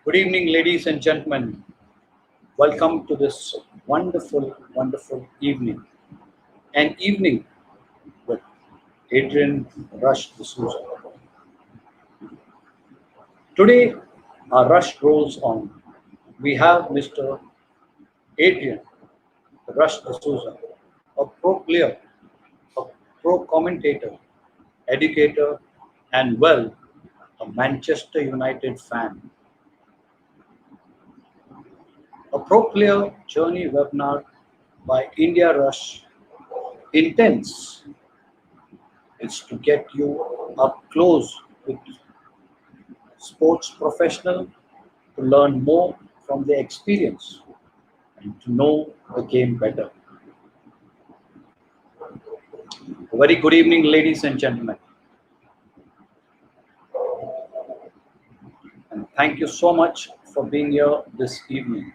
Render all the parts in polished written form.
Good evening, ladies and gentlemen. Welcome to this wonderful evening. An evening with Adrian Dsouza. Today, our rush rolls on. We have Mr. Adrian Dsouza, a pro player, a pro commentator, educator, and a Manchester United fan. A pro player journey webinar by India Rush Intense is to get you up close with sports professional to learn more from their experience and to know the game better. A very good evening, ladies and gentlemen. And thank you so much for being here this evening.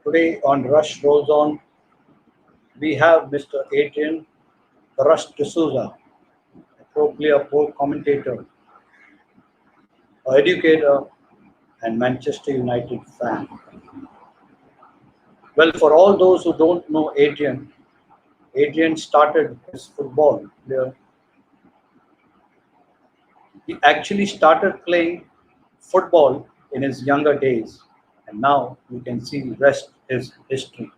Today on Rush Rolls On, we have Mr. Adrian Dsouza, a pro player, pro commentator, educator, and Manchester United fan. Well, for all those who don't know Adrian started his football player. He actually started playing football in his younger days, and now you can see the rest is history.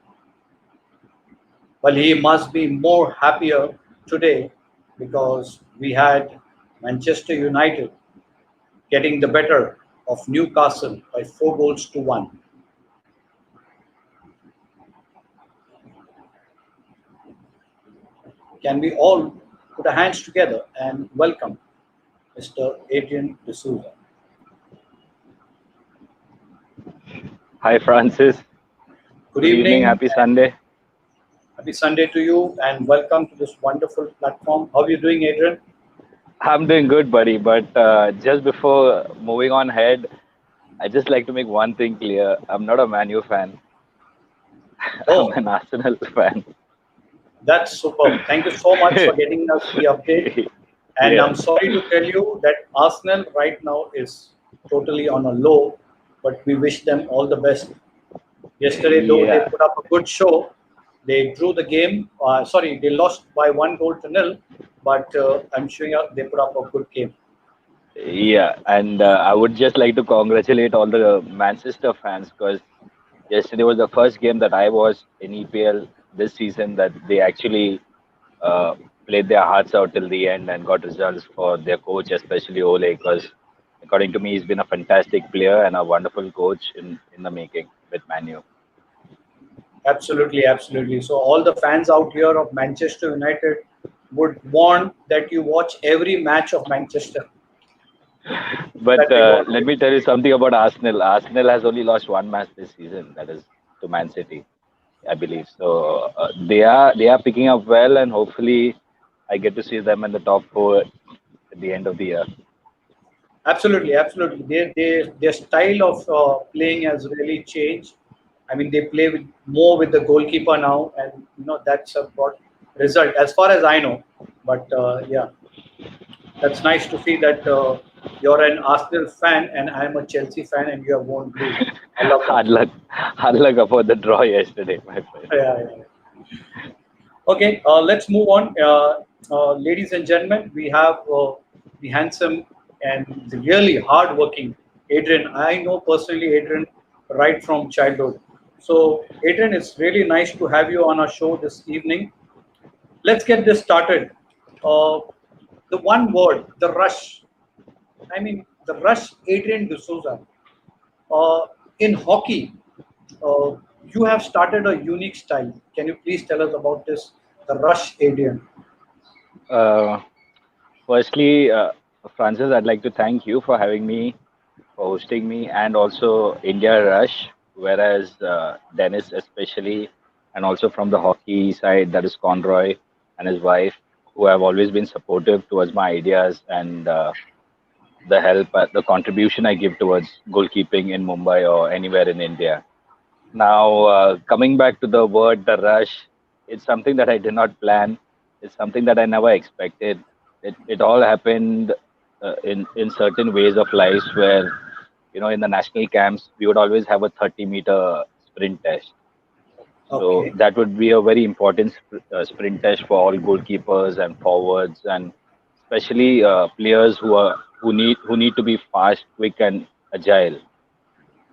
Well, he must be more happier today because we had Manchester United getting the better of Newcastle by 4 goals to 1. Can we all put our hands together and welcome Mr. Adrian Dsouza? Hi, Francis. Good evening. Happy Sunday. Happy Sunday to you and welcome to this wonderful platform. How are you doing, Adrian? I'm doing good, buddy. But just before moving on ahead, I'd just like to make one thing clear. I'm not a Man U fan. Oh, I'm an Arsenal fan. That's superb. Thank you so much for getting us the update. And Yeah. I'm sorry to tell you that Arsenal right now is totally on a low, but we wish them all the best. Yesterday, though, they Yeah. put up a good show. They drew the game. They lost by 1 goal to 0, but I'm sure they put up a good game. Yeah. And I would just like to congratulate all the Manchester fans because yesterday was the first game that I watched in EPL this season that they actually uh, played their hearts out till the end and got results for their coach, especially Ole, because according to me, he's been a fantastic player and a wonderful coach in the making with Man U. Absolutely, absolutely. So all the fans out here of Manchester United would want that you watch every match of Manchester. But let me tell you something about Arsenal. Arsenal has only lost one match this season, that is to Man City, I believe. So they are picking up well, and hopefully, I get to see them in the top four at the end of the year. Absolutely, absolutely. Their style of playing has really changed. I mean, they play more with the goalkeeper now, and that's a brought result as far as I know. But yeah, that's nice to see that you're an Arsenal fan and I'm a Chelsea fan, and you have won blue. I love that. Hard luck about the draw yesterday, my friend. Yeah. Okay, let's move on. Ladies and gentlemen, we have the handsome and the really hard-working Adrian. I know personally Adrian right from childhood. So, Adrian, it's really nice to have you on our show this evening. Let's get this started. The one word, the rush. I mean, the rush, Adrian Dsouza. In hockey, uh, you have started a unique style. Can you please tell us about this, the rush, Adrian? Uh, Firstly, Francis, I'd like to thank you for having me, for hosting me, and also India Rush, whereas Dennis especially, and also from the hockey side, that is Conroy and his wife, who have always been supportive towards my ideas and the help, the contribution I give towards goalkeeping in Mumbai or anywhere in India. Now, coming back to the word, the rush, it's something that I did not plan. It's something that I never expected. It all happened in certain ways of life where, in the national camps, we would always have a 30-meter sprint test. So Okay. that would be a very important sprint test for all goalkeepers and forwards, and especially players who need to be fast, quick, and agile.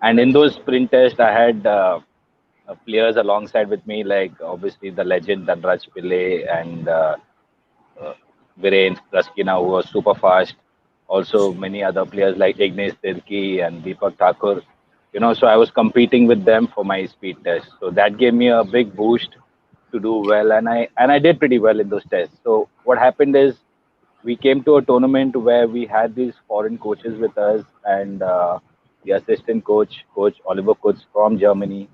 And in Right. those sprint tests, I had players alongside with me, like obviously the legend Dhanraj Pillai and uh, Viren Raskina, who was super fast. Also, many other players like Ignesh Tirki and Deepak Thakur. So I was competing with them for my speed test. So that gave me a big boost to do well, and I did pretty well in those tests. So what happened is we came to a tournament where we had these foreign coaches with us, and the assistant coach, Coach Oliver Kutz from Germany,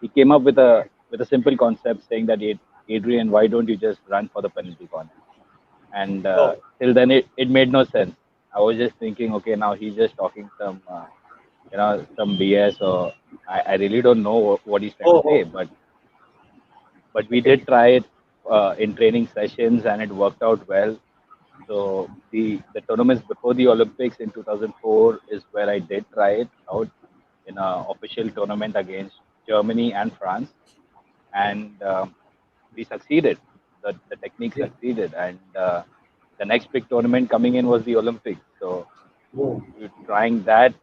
he came up with a simple concept saying that, Adrian, why don't you just run for the penalty corner? And Oh. till then, it made no sense. I was just thinking, okay, now he's just talking some BS, or I really don't know what he's trying to Oh. say. Oh. But we Okay. did try it in training sessions, and it worked out well. So the tournaments before the Olympics in 2004 is where I did try it out in a official tournament against Germany and France, and we succeeded. The technique Yeah. succeeded, and the next big tournament coming in was the Olympics. So Oh. trying that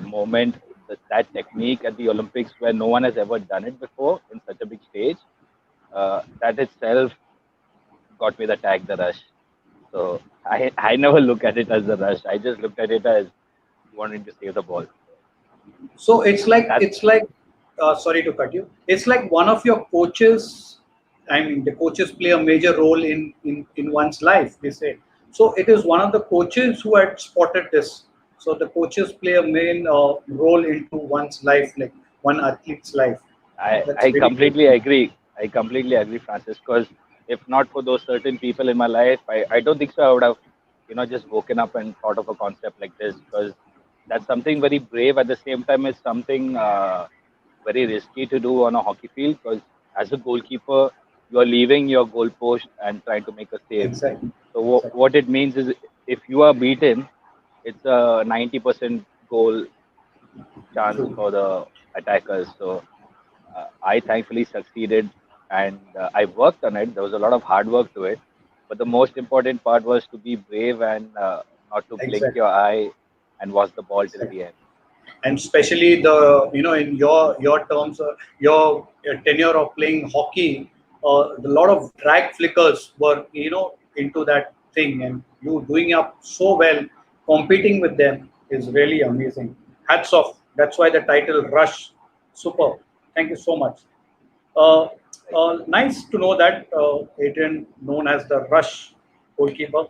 moment, that technique at the Olympics where no one has ever done it before in such a big stage, that itself got me the tag, the rush. So I never look at it as a rush. I just looked at it as wanting to save the ball. So it's like That sorry to cut you. It's like one of your coaches. I mean, the coaches play a major role in one's life. They say so. It is one of the coaches who had spotted this. So the coaches play a main role into one's life, like one athlete's life. That's I very great. completely agree. I completely agree, Francis. Because if not for those certain people in my life, I don't think so. I would have, just woken up and thought of a concept like this. Because that's something very brave. At the same time, it's something very risky to do on a hockey field. Because as a goalkeeper, you are leaving your goal post and trying to make a save. Exactly. So Exactly. what it means is, if you are beaten, it's a 90% goal chance True. for the attackers. So I thankfully succeeded, and I worked on it. There was a lot of hard work to it, but the most important part was to be brave and not to blink Exactly. your eye and watch the ball till Exactly. the end. And especially in your terms, your tenure of playing hockey, a lot of drag flickers were into that thing, and you doing up so well, competing with them is really amazing. Hats off. That's why the title Rush. Super. Thank you so much. uh, Nice to know that Adrian known as the Rush goalkeeper.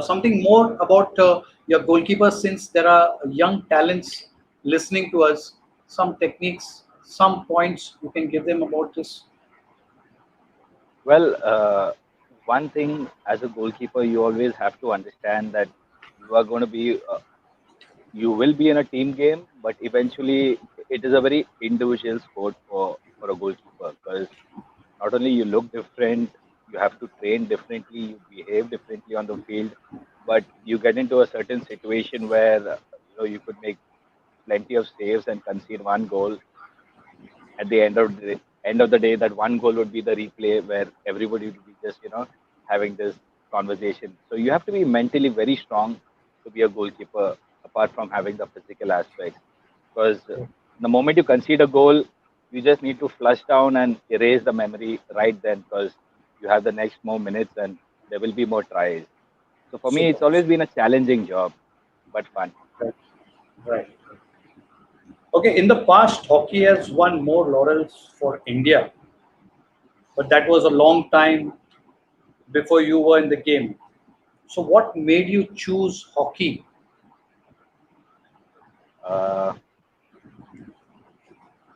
Something more about your goalkeeper, since there are young talents listening to us. Some techniques, some points you can give them about this. Well, one thing as a goalkeeper, you always have to understand that you are going to be, you will be in a team game, but eventually it is a very individual sport for a goalkeeper, because not only you look different, you have to train differently, you behave differently on the field, but you get into a certain situation where you could make plenty of saves and concede one goal. At the end of the day, that one goal would be the replay where everybody would be just having this conversation. So you have to be mentally very strong to be a goalkeeper, apart from having the physical aspects, because the moment you concede a goal, you just need to flush down and erase the memory right then, because you have the next more minutes and there will be more tries. So for me, Super. it's always been a challenging job, but fun. Right. Right. Okay. In the past, hockey has won more laurels for India, but that was a long time before you were in the game. So, what made you choose hockey? uh,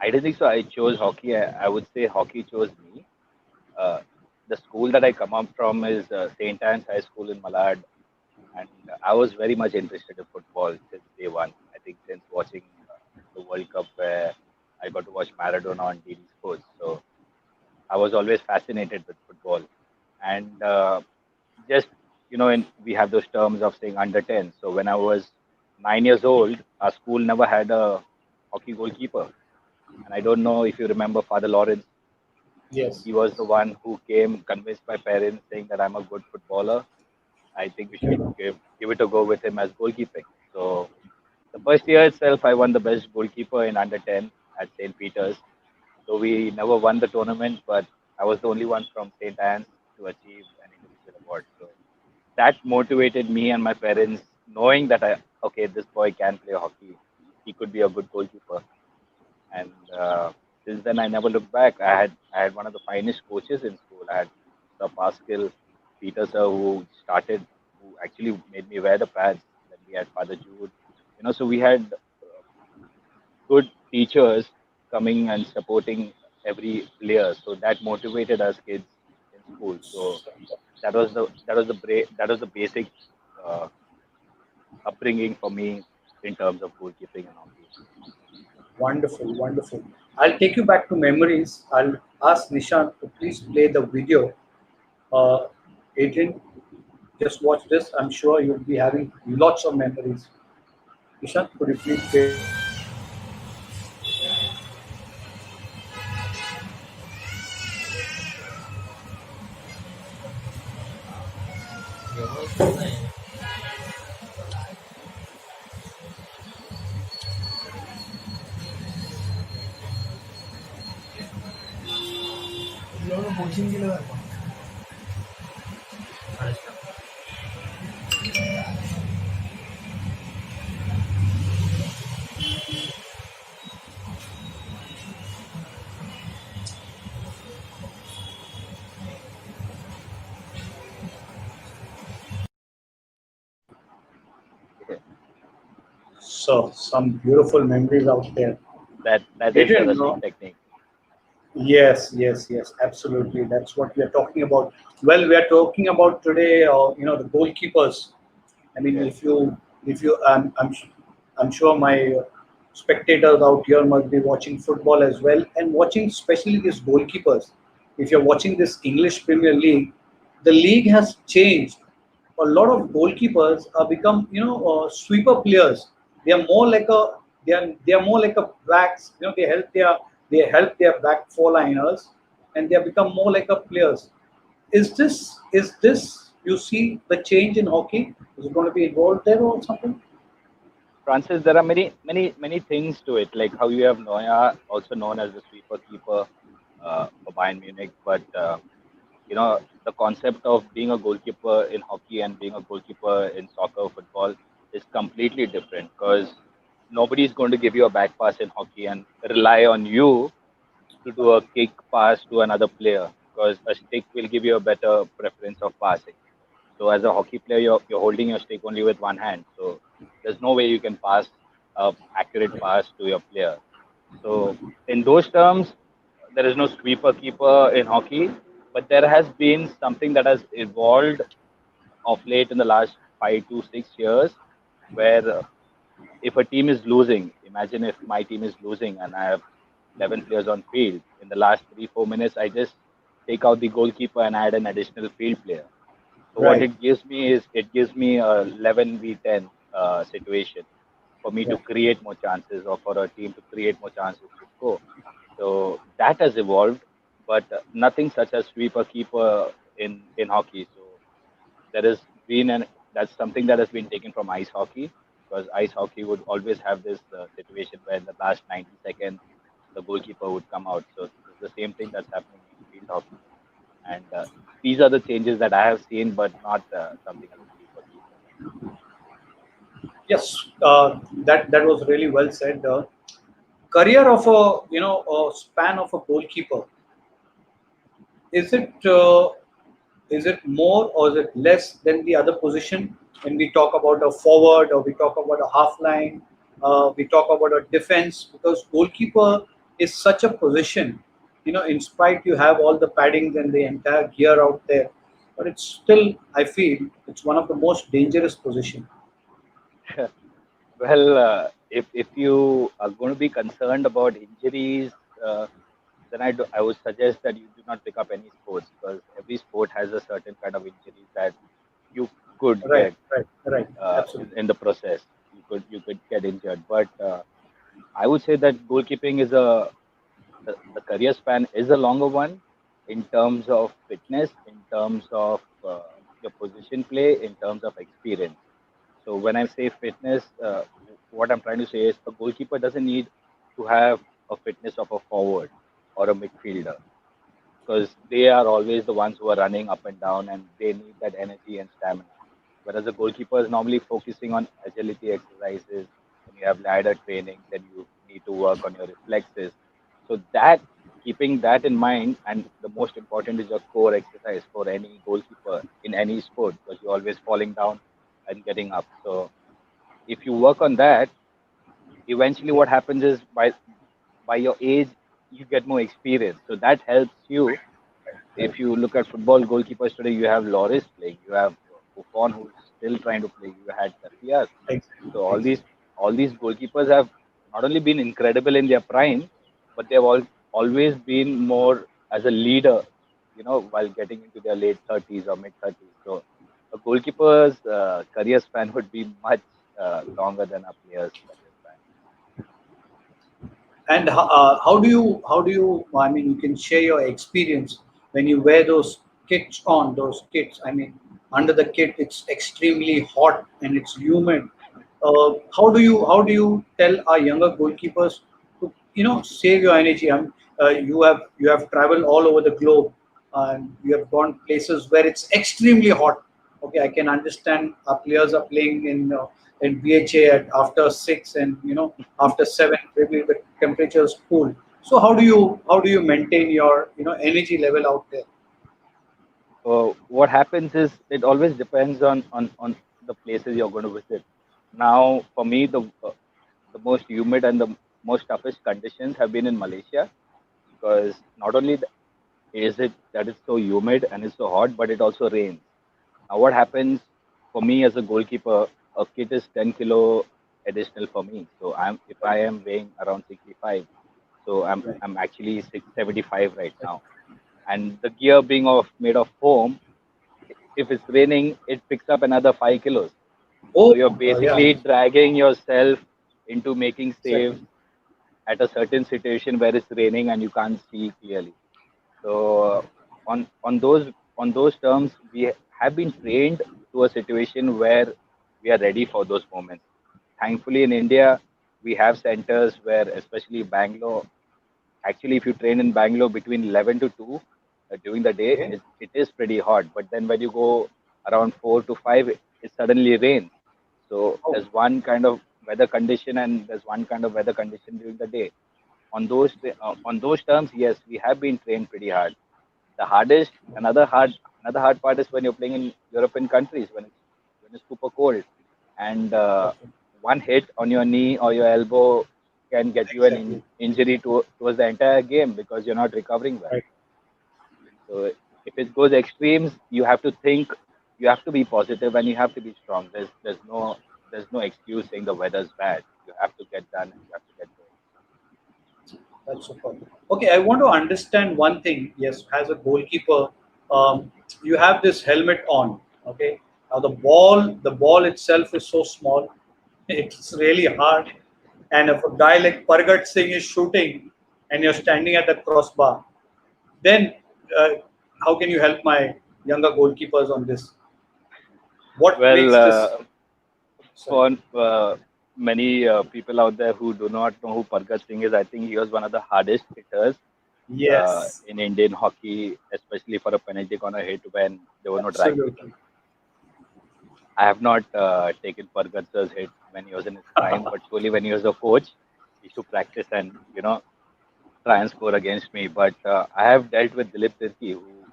I didn't think so. I chose hockey. I would say hockey chose me. uh, the school that I come up from is St. Anne's High School in Malad, and I was very much interested in football since day one. I think since watching the World Cup, where I got to watch Maradona on DD Sports. So I was always fascinated with football, and just we have those terms of saying under 10. So when I was 9 years old, our school never had a hockey goalkeeper, and I don't know if you remember Father Lawrence. Yes. He was the one who came, convinced my parents, saying that I'm a good footballer. I think we should give it a go with him as goalkeeping. So the first year itself, I won the best goalkeeper in under 10 at St. Peter's. So we never won the tournament, but I was the only one from St. Anne's to achieve an individual award. So that motivated me and my parents, knowing that okay, this boy can play hockey. He could be a good goalkeeper. And since then, I never looked back. I had one of the finest coaches in school. I had Sir Pascal Peter sir, who actually made me wear the pads. Then we had Father Jude. So we had good teachers coming and supporting every player. So that motivated us kids in school. So that was the basic uh, upbringing for me in terms of goalkeeping and hockey. Wonderful, wonderful. I'll take you back to memories. I'll ask Nishant to please play the video. Uh, Adrian, just watch this. I'm sure you'll be having lots of memories. Nishant, could you please play? Yeah. So, some beautiful memories out there. That is the Adrian, wrestling technique. yes, yes, yes, absolutely. That's what we are talking about. Well, we are talking about today, the goalkeepers. I mean, Yes. if you, I'm sure my spectators out here must be watching football as well, and watching especially these goalkeepers. If you're watching this English Premier League, the league has changed. A lot of goalkeepers are become, sweeper players. They are more like a, they are more like a backs. They help their back four liners, and they have become more like a players. Is this you see the change in hockey? Is it going to be involved there or something? Francis, there are many things to it, like how you have Neuer, also known as the sweeper keeper for Bayern Munich. But the concept of being a goalkeeper in hockey and being a goalkeeper in soccer, football is completely different because nobody is going to give you a back pass in hockey and rely on you to do a kick pass to another player because a stick will give you a better preference of passing. So as a hockey player, you're holding your stick only with one hand. So there's no way you can pass a accurate pass to your player. So in those terms, there is no sweeper keeper in hockey, but there has been something that has evolved of late in the last 5 to 6 years, where if a team is losing, imagine if my team is losing and I have 11 players on field. In the last 3 4 minutes, I just take out the goalkeeper and add an additional field player. So what Right. it gives me is it gives me a 11v10 situation for me to Yeah. create more chances or for a team to create more chances to score. So that has evolved, but nothing such as sweeper keeper in hockey. So there has been an that's something that has been taken from ice hockey because ice hockey would always have this situation where in the last 90 seconds the goalkeeper would come out. So this is the same thing that's happening in field hockey, and these are the changes that I have seen, but not something as a sweeper keeper. Yes. That was really well said. Career of a span of a goalkeeper. Is it more or is it less than the other position? When we talk about a forward or we talk about a half line, we talk about a defense, because goalkeeper is such a position. In spite you have all the paddings and the entire gear out there, but it's still, I feel, it's one of the most dangerous position. Well, if you are going to be concerned about injuries, uh, then I would suggest that you do not pick up any sports, because every sport has a certain kind of injuries that you could Right, get right, right. in Absolutely. the process. You could get injured, but I would say that goalkeeping is the career span is a longer one in terms of fitness, in terms of your position play, in terms of experience. So when I say fitness, what I'm trying to say is a goalkeeper doesn't need to have a fitness of a forward or a midfielder, because they are always the ones who are running up and down and they need that energy and stamina. Whereas a goalkeeper is normally focusing on agility exercises. When you have ladder training, then you need to work on your reflexes. So that, keeping that in mind, and the most important is your core exercise for any goalkeeper in any sport, because you're always falling down and getting up. So if you work on that, eventually Okay. what happens is by your age you get more experience. So that helps you. Right. If you look at football goalkeepers today, you have Loris playing, you have Buffon who's still trying to play, you had Casillas. Exactly. So Exactly. all these goalkeepers have not only been incredible in their prime, but they've always been more as a leader, while getting into their late 30s or mid 30s. So a goalkeeper's career span would be much longer than a player's career span. And how do you? I mean, you can share your experience when you wear those kits on those kits. I mean, under the kit, it's extremely hot and it's humid. How do you tell our younger goalkeepers to save your energy? You have traveled all over the globe and you have gone places where it's extremely hot. Okay, I can understand our players are playing in BHA at after 6 and after 7 maybe the temperature is cool. So how do you maintain your energy level out there? What happens is it always depends on the places you're going to visit. Now, for me, the most humid and the most toughest conditions have been in Malaysia, because not only is it that it's so humid and it's so hot, but it also rains. Now, what happens for me as a goalkeeper? A kit is 10 kilo additional for me. So if I am weighing around 65, so Right. I'm actually 675 right now, and the gear being made of foam, if it's raining, it picks up another 5 kilos. So Oh, you're yeah, basically dragging yourself into making saves exactly. at a certain situation where it's raining and you can't see clearly. So on those terms, we have been trained to a situation where we are ready for those moments. Thankfully, in India, we have centers where, especially Bangalore, actually, if you train in Bangalore between 11 to 2 during the day, Okay. it is pretty hot. But then when you go around 4 to 5, it suddenly rains. So Oh, there's one kind of weather condition and there's one kind of weather condition during the day. On those terms, yes, we have been trained pretty hard. The hardest, another hard part is when you're playing in European countries when it's super cold, and okay. one hit on your knee or your elbow can get you an Exactly. injury towards the entire game because you're not recovering well. Right. So if it goes extremes, you have to think, you have to be positive, and you have to be strong. There's no excuse saying the weather's bad. You have to get done and you have to get going. That's super. Okay, I want to understand one thing. Yes, as a goalkeeper, you have this helmet on. Okay, now the ball itself is so small, it's really hard. And if a guy like Pargat Singh is shooting, and you're standing at the crossbar, then uh, how can you help my younger goalkeepers on this? What Well, makes this? Sorry. for many people out there who do not know who Pargat Singh is, I think he was one of the hardest hitters Yes, in Indian hockey, especially for a penalty corner hit when there were no drag absolutely. tackles. I have not taken Pargat's hit when he was in his prime, but surely when he was a coach, he used to practice and try and score against me. But I have dealt with Dilip Tirki, who,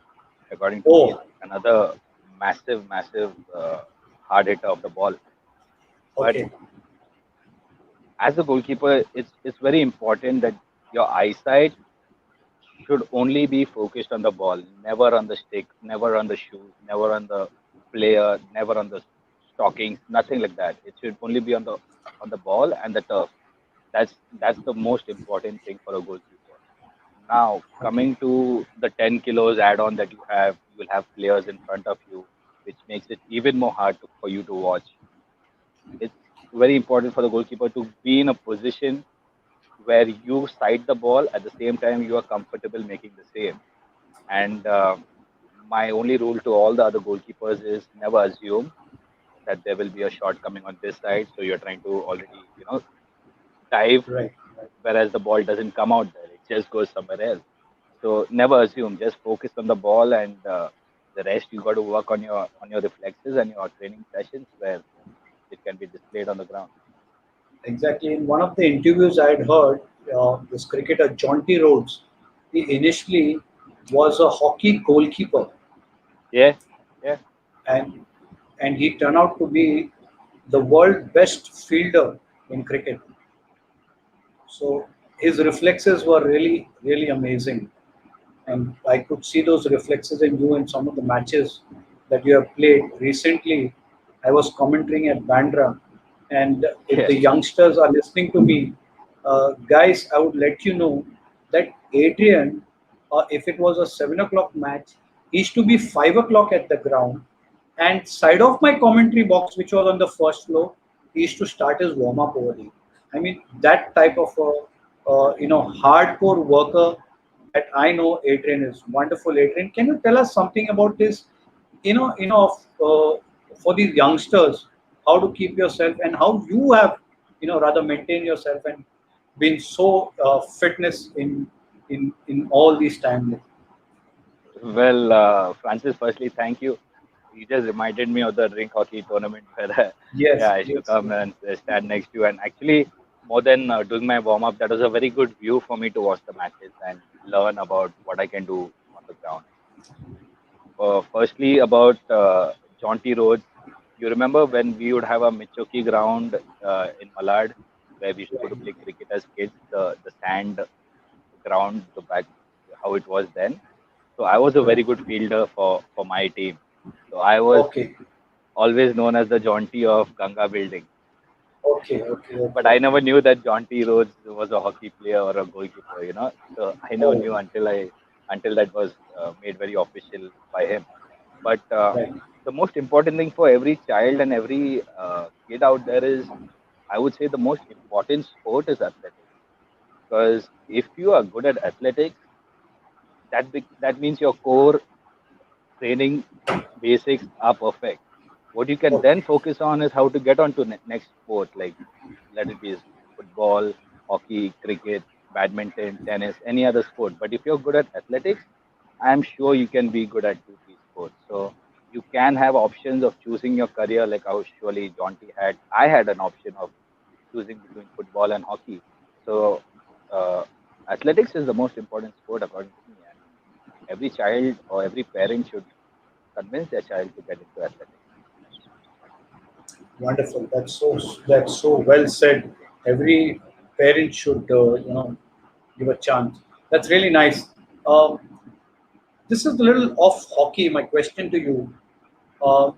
according to me, is Oh, another massive hard hitter of the ball. But okay. as a goalkeeper, it's very important that your eyesight should only be focused on the ball, never on the stick, never on the shoes, never on the player, never on the stockings, nothing like that. It should only be on the on the ball and the turf. That's the most important thing for a goalkeeper. Now, Okay. coming to the 10 kilos add-on that you will have players in front of you, which makes it even more hard for you to watch. It's very important for the goalkeeper to be in a position where you sight the ball at the same time you are comfortable making the save. And my only rule to all the other goalkeepers is never assume that there will be a shot coming on this side, so you're trying to already dive, Right. Right. whereas the ball doesn't come out there; it just goes somewhere else. So never assume. Just focus on the ball, and the rest you got to work on your reflexes and your training sessions where it can be displayed on the ground. Exactly. In one of the interviews I had heard, this cricketer Jonty Rhodes, he initially was a hockey goalkeeper, Yeah, yeah, and he turned out to be the world best fielder in cricket. So his reflexes were really, really amazing. And I could see those reflexes in you in some of the matches that you have played. Recently, I was commentating at Bandra, and if yeah. the youngsters are listening to me, guys, I would let you know that Adrian, if it was a 7 o'clock match, he used to be 5 o'clock at the ground, and side of my commentary box, which was on the first floor, he used to start his warm up over there. I mean, that type of hardcore worker that I know Adrian is. Wonderful, Adrian. Can you tell us something about this? For these youngsters, how to keep yourself and how you have, rather maintain yourself and been so fitness in all these times. Well, Francis, firstly, thank you. You just reminded me of the rink hockey tournament where, yeah, Yes, I used to yes, come and stand next to you. And actually, more than doing my warm up, that was a very good view for me to watch the matches and learn about what I can do on the ground. Firstly, about Jaunty Roads. You remember when we would have a Michoki ground in Malad where we used to go to right, play cricket as kids, the sand ground, the back, how it was then. So I was a right. very good fielder for my team. So I was Okay, always known as the Jaunty of Ganga Building. okay, okay, But okay, I okay. never knew that Jaunty Rhodes was a hockey player or a goalkeeper. So I never Oh, knew until that was made very official by him. But right. the most important thing for every child and every kid out there is, I would say, the most important sport is athletics. Because if you are good at athletics, that means your core training basics are perfect. What you can then Okay, focus on is how to get on to next sport, like let it be football, hockey, cricket, badminton, tennis, any other sport. But if you're good at athletics, I'm sure you can be good at two, three sports. So you can have options of choosing your career, like how surely Jonty had. I had an option of choosing between football and hockey. So uh, athletics is the most important sport according to me, and every child or every parent should convince their child to get into athletics. wonderful. That's so well said. Every parent should give a chance. That's really nice. Um, this is a little off hockey. My question to you: uh,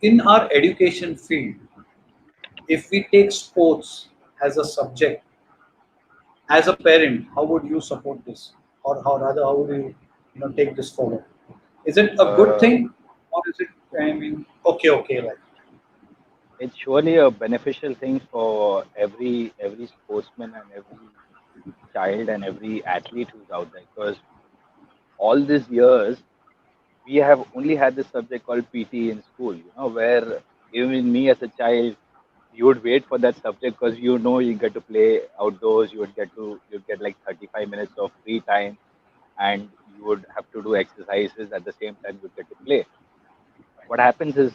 in our education field, if we take sports as a subject, as a parent, how would you support this, or how rather how would you take this forward? Is it a good Uh, thing, or is it? I mean, okay, okay, like it's surely a beneficial thing for every sportsman and every child and every athlete who's out there, because all these years we have only had this subject called PT in school, where even me as a child, you would wait for that subject because you get to play outdoors, you'd get like 35 minutes of free time, and you would have to do exercises at the same time you get to play. What happens is,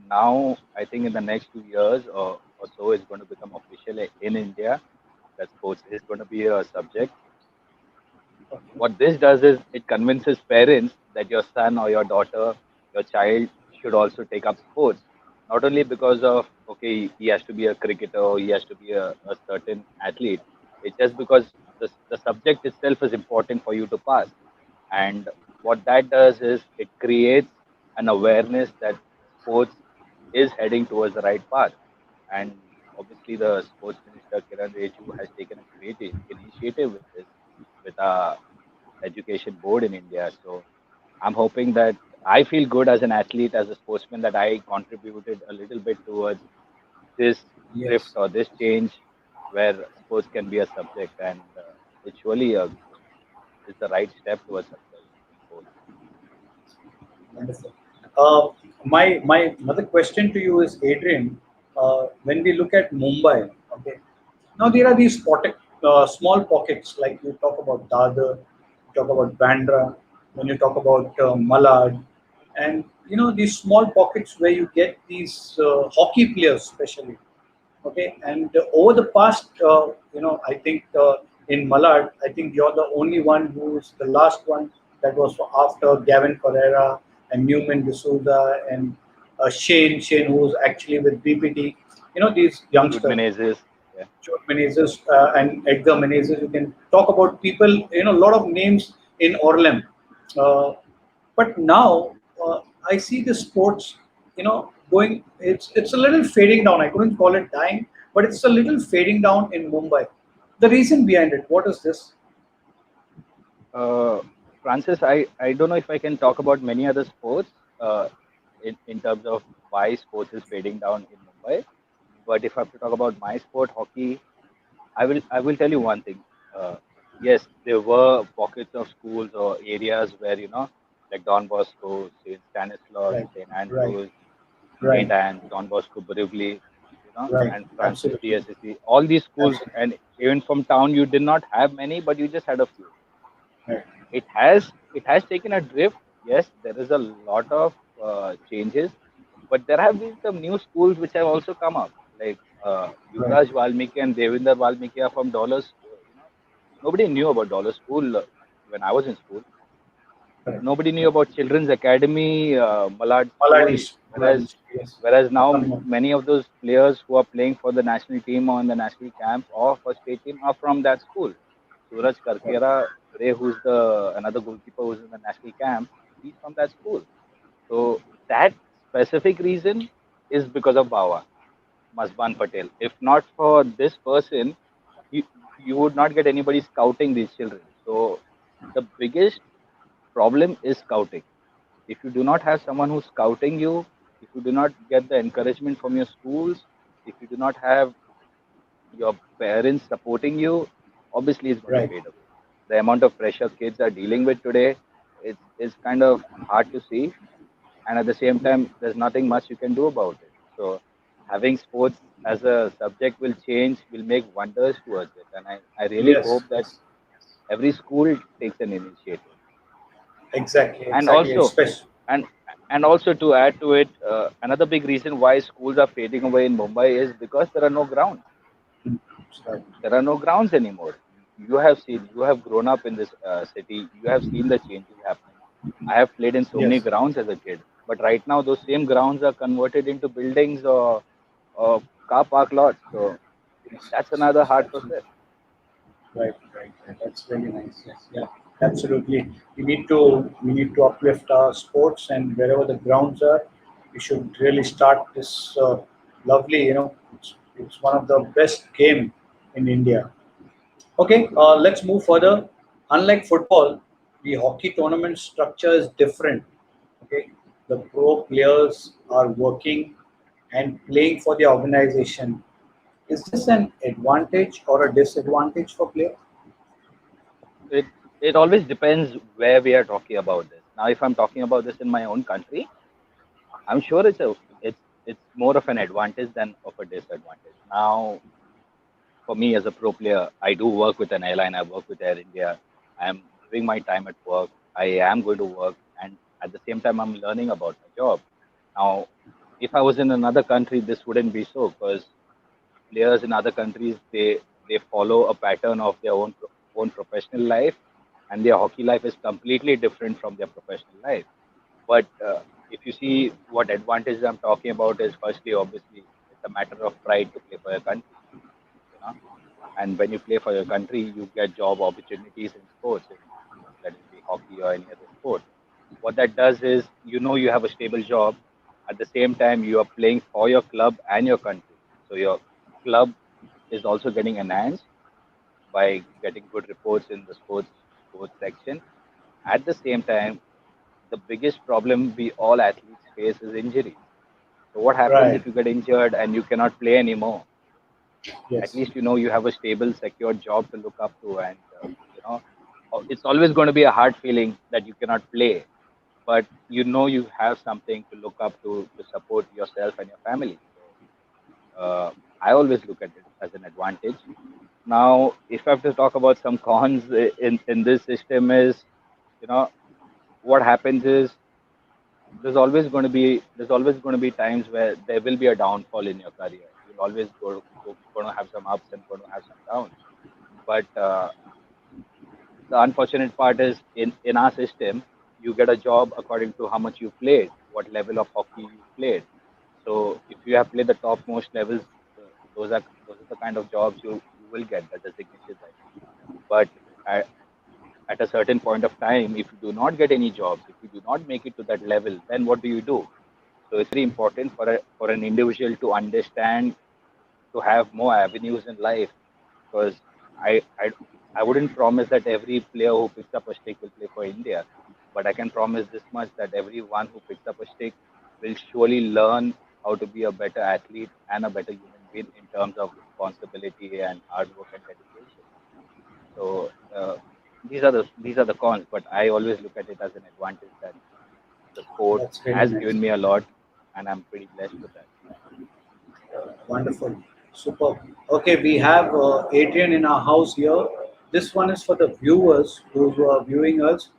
now I think in the next 2 years or so it's going to become official in India that sports is going to be a subject. okay, What this does is it convinces parents that your son or your daughter, your child should also take up sports. Not only because of, okay, he has to be a cricketer or he has to be a certain athlete. It's just because the subject itself is important for you to pass. And what that does is it creates an awareness that sports is heading towards the right path. And obviously the sports minister Kiran Reju has taken a great initiative with this, with our education board in India. So I'm hoping that I feel good as an athlete, as a sportsman, that I contributed a little bit towards this shift Yes. or this change where sports can be a subject, and it surely is the right step towards success in sports. Wonderful. My another question to you is, Adrian. When we look at Mumbai, okay, now there are these small pockets, like you talk about Dadar, you talk about Bandra, when you talk about Malad, and these small pockets where you get these hockey players, especially. Okay, and over the past, I think in Malad, I think you're the only one who's the last one that was after Gavin Pereira and Newman D'Souza and Shane, who was actually with BPT. These Jude youngsters, Menezes, yeah, George Menezes and Edgar Menezes. You can talk about people, a lot of names in Orlem. Uh, but now I see the sports, going. It's a little fading down. I couldn't call it dying, but it's a little fading down in Mumbai. The reason behind it, what is this? uh, Francis, I don't know if I can talk about many other sports in terms of why sports is fading down in Mumbai. But if I have to talk about my sport, hockey, I will tell you one thing. Uh, yes, there were pockets of schools or areas where like Don Bosco, Saint Stanislaus, Right, Saint right, Andrews, Saint right, Anne's, Don Bosco, Borivali, right. and Francis Absolutely, DSSC. All these schools, absolutely. and even from town, you did not have many, but you just had a few. Right, It has taken a drift. Yes, there is a lot of changes, but there have been some new schools which have also come up, like right, Yuvraj Valmiki and Devinder Valmiki are from Dollars. Nobody knew about Dollar School when I was in school. right, Nobody knew right. about Children's Academy, Malad School, Maladis, whereas Maladis, yes. now Coming up. many of those players who are playing for the national team or in the national camp or for state team are from that school. Suraj Right, Karkera today, who's the another goalkeeper who's in the national camp, he's from that school. So that specific reason is because of Bawa, Masban Patel. If not for this person, you you would not get anybody scouting these children. So the biggest problem is scouting. If you do not have someone who's scouting you, if you do not get the encouragement from your schools, if you do not have your parents supporting you, obviously it's going to right. fade away. The amount of pressure kids are dealing with today is kind of hard to see, and at the same time, there's nothing much you can do about it. So having sports as a subject will make wonders towards it, and I really Yes, hope that yes. every school takes an initiative. Exactly, And exactly. also Especially, and and also to add to it, another big reason why schools are fading away in Mumbai is because there are no grounds. right. There are no grounds anymore. You have grown up in this city, you have seen the changes happening. I have played in so many Yes, grounds as a kid, but right now those same grounds are converted into buildings or car park lots. So yes, that's yes, another yes, hard absolutely. process. Right, right, right. That's very nice. Yes, yeah, absolutely. We need to uplift our sports, and wherever the grounds are, we should really start this lovely. It's one of the best game in India. Okay, let's move further. Unlike football, the hockey tournament structure is different. Okay, the pro players are working and playing for the organization. Is this an advantage or a disadvantage for players? It always depends where we are talking about this. Now, if I'm talking about this in my own country, I'm sure it's more of an advantage than of a disadvantage. Now, for me as a pro player, I do work with an airline. I work with Air India. I'm giving my time at work. I am going to work, and at the same time, I'm learning about my job. Now, if I was in another country, this wouldn't be so, because players in other countries, they follow a pattern of their own professional life, and their hockey life is completely different from their professional life. But if you see what advantages I'm talking about is, firstly, obviously, it's a matter of pride to play for your country. You know, and when you play for your country, you get job opportunities in sports, let it be hockey or any other sport. What that does is, you have a stable job. At the same time, you are playing for your club and your country. So club is also getting enhanced by getting good reports in the sports section. At the same time, the biggest problem we all athletes face is injuries. So what happens Right. if you get injured and you cannot play anymore? At Yes. least you know you have a stable, secure job to look up to, and you know it's always going to be a hard feeling that you cannot play, but you know you have something to look up to support yourself and your family. So I always look at it as an advantage. Now, if I have to talk about some cons in this system, is you know what happens is there's always going to be times where there will be a downfall in your career. You'll always going to have some ups and going to have some downs. But the unfortunate part is in our system, you get a job according to how much you played, what level of hockey you played. So if you have played the topmost levels, uh, those are the kind of jobs you will get, the designated that. But at, at a certain point of time, if you do not get any jobs, if you do not make it to that level, then what do you do? So it's very important for an individual to understand, to have more avenues in life, because I, I I wouldn't promise that every player who picks up a stick will play for India, but I can promise this much, that everyone who picks up a stick will surely learn how to be a better athlete and a better human being in terms of responsibility and hard work and dedication. So these are the cons, but I always look at it as an advantage that the sport That's really has nice. given me a lot, and I'm pretty blessed with that. Wonderful. Superb. Okay, we have Adrian in our house here. This one is for the viewers, those who are viewing us.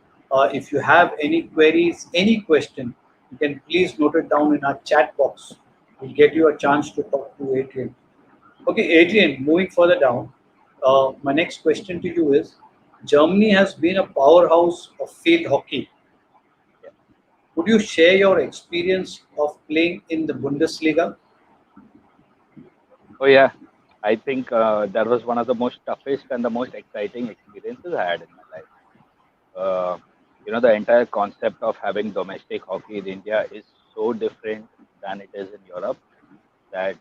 If you have any queries, any question, you can please note it down in our chat box. We'll get you a chance to talk to Adrian. Okay, Adrian, moving further down, my next question to you is Germany has been a powerhouse of field hockey. Yeah. Would you share your experience of playing in the Bundesliga? Oh yeah, I think that was one of the most toughest and the most exciting experiences I had in my life. Uh, the entire concept of having domestic hockey in India is so different than it is in Europe, that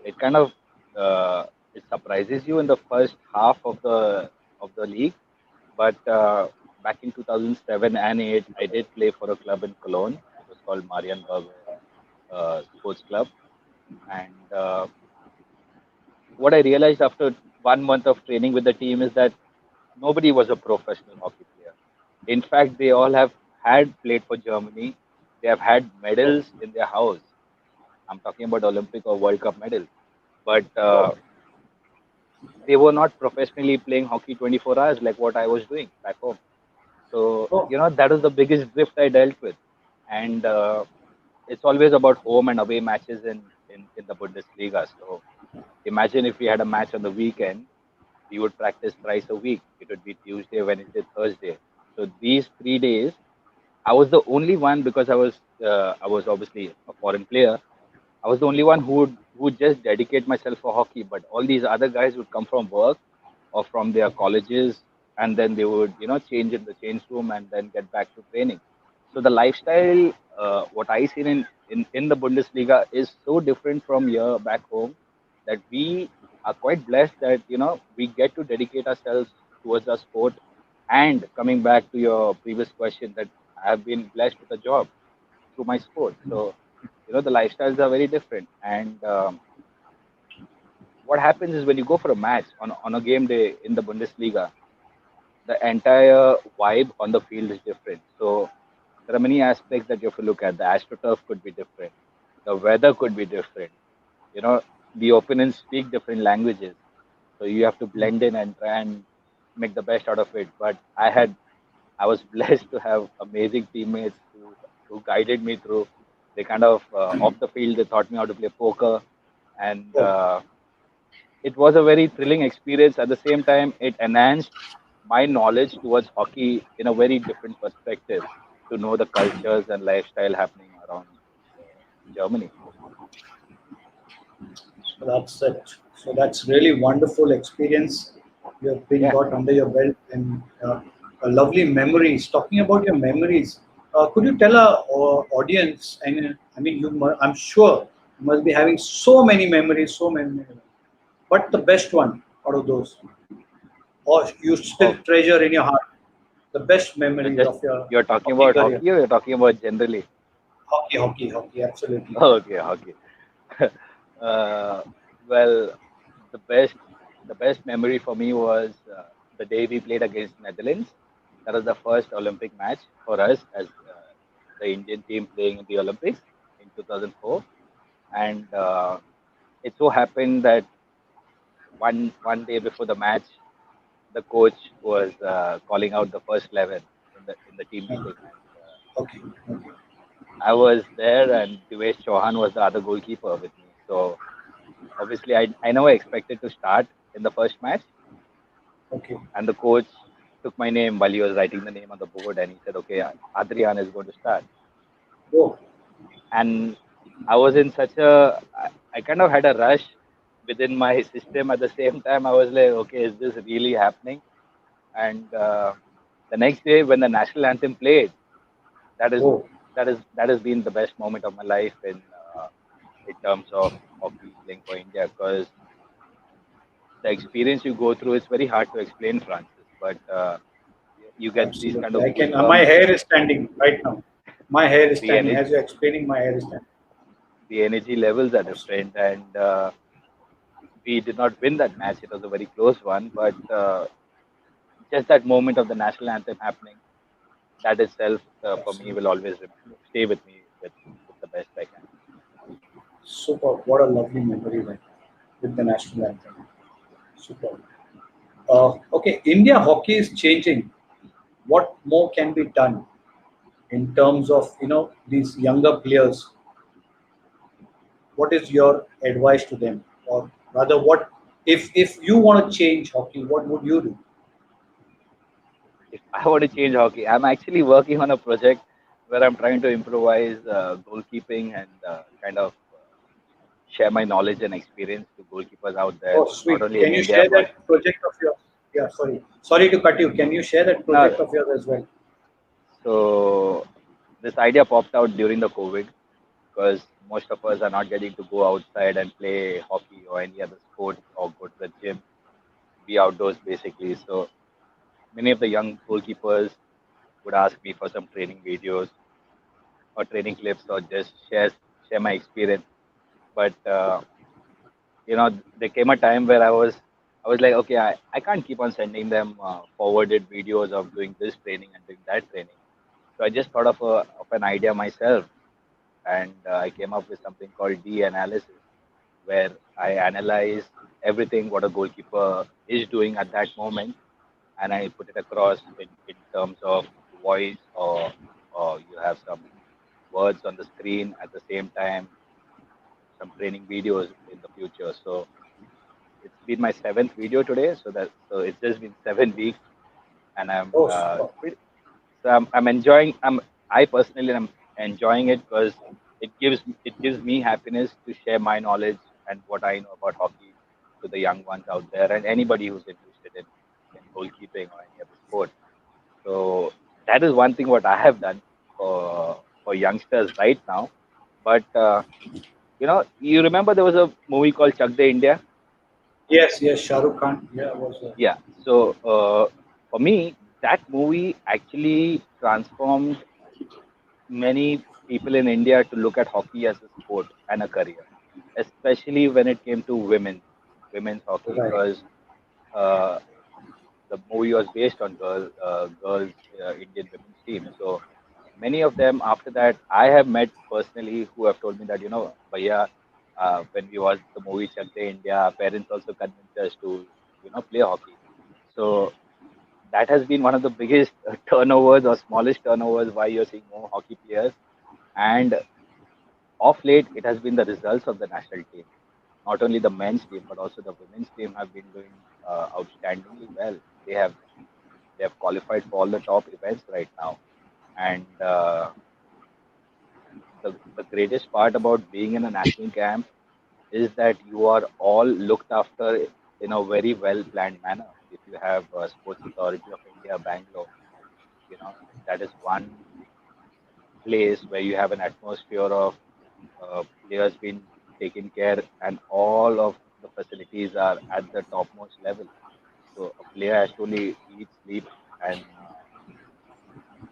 it kind of it surprises you in the first half of the league. But back in 2007 and 8, I did play for a club in Cologne. It was called Marienburg Sports Club, and what I realized after 1 month of training with the team is that nobody was a professional hockey player. In fact, they all have had played for Germany. They have had Oh, medals in their house. I'm talking about Olympic or World Cup medals, but oh, they were not professionally playing hockey 24 hours like what I was doing back home. So oh, that was the biggest drift I dealt with, and it's always about home and away matches in the Bundesliga. So imagine if we had a match on the weekend, we would practice thrice a week. It would be Tuesday, Wednesday, Thursday. So these 3 days, I was the only one, because I was obviously a foreign player. I was the only one who would just dedicate myself for hockey. But all these other guys would come from work or from their colleges, and then they would change in the change room and then get back to training. So the lifestyle, what I see in the Bundesliga is so different from here back home, that we are quite blessed that we get to dedicate ourselves towards our sport. And coming back to your previous question, that I have been blessed with a job through my sport. So the lifestyles are very different. And what happens is, when you go for a match on a game day in the Bundesliga, the entire vibe on the field is different. So there are many aspects that you have to look at. The astroturf could be different. The weather could be different. You know, the opponents speak different languages. So you have to blend in and try and make the best out of it. But I was blessed to have amazing teammates who guided me through. They kind of off the field, they taught me how to play poker, and oh. it was a very thrilling experience. At the same time, it enhanced my knowledge towards hockey in a very different perspective, to know the cultures and lifestyle happening around Germany. So that's it. So that's really wonderful experience you have been Yeah. got under your belt and a lovely memories. Talking about your memories, could you tell our audience? And I mean, I'm sure you must be having so many memories, so many. Memories. But the best one out of those, or you still Oh, treasure in your heart, the best you're memories just of your you're talking hockey about career. hockey, or you're talking about generally? Hockey, absolutely. Okay, hockey. uh, well, the best the best memory for me was the day we played against Netherlands. That was the first Olympic match for us as the Indian team playing in the Olympics in 2004. And it so happened that one day before the match, the coach was calling out the first 11 in the team Yeah. meeting, and Okay, okay, I was there, and Divesh Chauhan was the other goalkeeper with me. So obviously, I never expected to start in the first match, okay. and the coach took my name while he was writing the name on the board, and he said, "Okay, Adrian is going to start." Oh, And I was in such a I kind of had a rush within my system. At the same time, I was like, "Okay, is this really happening?" And the next day, when the national anthem played, that is oh, that has been the best moment of my life in terms of hockey playing for India, because the experience you go through is very hard to explain, Francis. But you get these kind absolutely. of I can. My goosebumps. hair is standing right now. My hair is The standing energy, as you're explaining. My hair is standing. the energy levels are Absolutely. different, and we did not win that match. It was a very close one, but just that moment of the national anthem happening, that itself for me Absolutely. will always stay with me with the best I can. Super. What a lovely memory then with the national anthem. Super. Okay, India hockey is changing. What more can be done in terms of these younger players? What is your advice to them, or rather, what if you want to change hockey? What would you do? If I want to change hockey, I'm actually working on a project where I'm trying to improvise goalkeeping and kind of share my knowledge and experience to goalkeepers out there, Oh, not sweet. only in Can you India share but that project of yours? Yeah, sorry to cut you. Can you share that no. project of yours as well? So this idea popped out during the COVID because most of us are not getting to go outside and play hockey or any other sport or go to the gym, be outdoors basically. So many of the young goalkeepers would ask me for some training videos or training clips or just share my experience. But there came a time where I was like, okay, I can't keep on sending them forwarded videos of doing this training and doing that training. So I just thought of an idea myself, and I came up with something called D analysis, where I analyze everything what a goalkeeper is doing at that moment, and I put it across in terms of voice, or you have some words on the screen at the same time, some training videos in the future. So it's been my seventh video today, so it's just been 7 weeks, and Oh, super. I'm enjoying. I personally am enjoying it because it gives me happiness to share my knowledge and what I know about hockey to the young ones out there and anybody who's interested in goalkeeping or any other sport. So that is one thing what I have done for youngsters right now. But you remember there was a movie called Chuck the India. Yes, yes, Shah Rukh Khan. Yeah, was Yeah. So for me, that movie actually transformed many people in India to look at hockey as a sport and a career, especially when it came to women's hockey, right. because uh, the movie was based on girls Indian women's team. So many of them after that I have met personally who have told me that Bhaiya, when we watched the movie Chak De India, our parents also convinced us to play hockey. So that has been one of the biggest turnovers or smallest turnovers why you're seeing more hockey players. And of late, it has been the results of the national team. Not only the men's team, but also the women's team have been doing outstandingly well. They have they have qualified for all the top events right now. And the greatest part about being in a national camp is that you are all looked after in a very well planned manner. If you have Sports Authority of India, Bangalore, that is one place where you have an atmosphere of players being taken care, and all of the facilities are at the topmost level. So a player has to only eat, sleep, and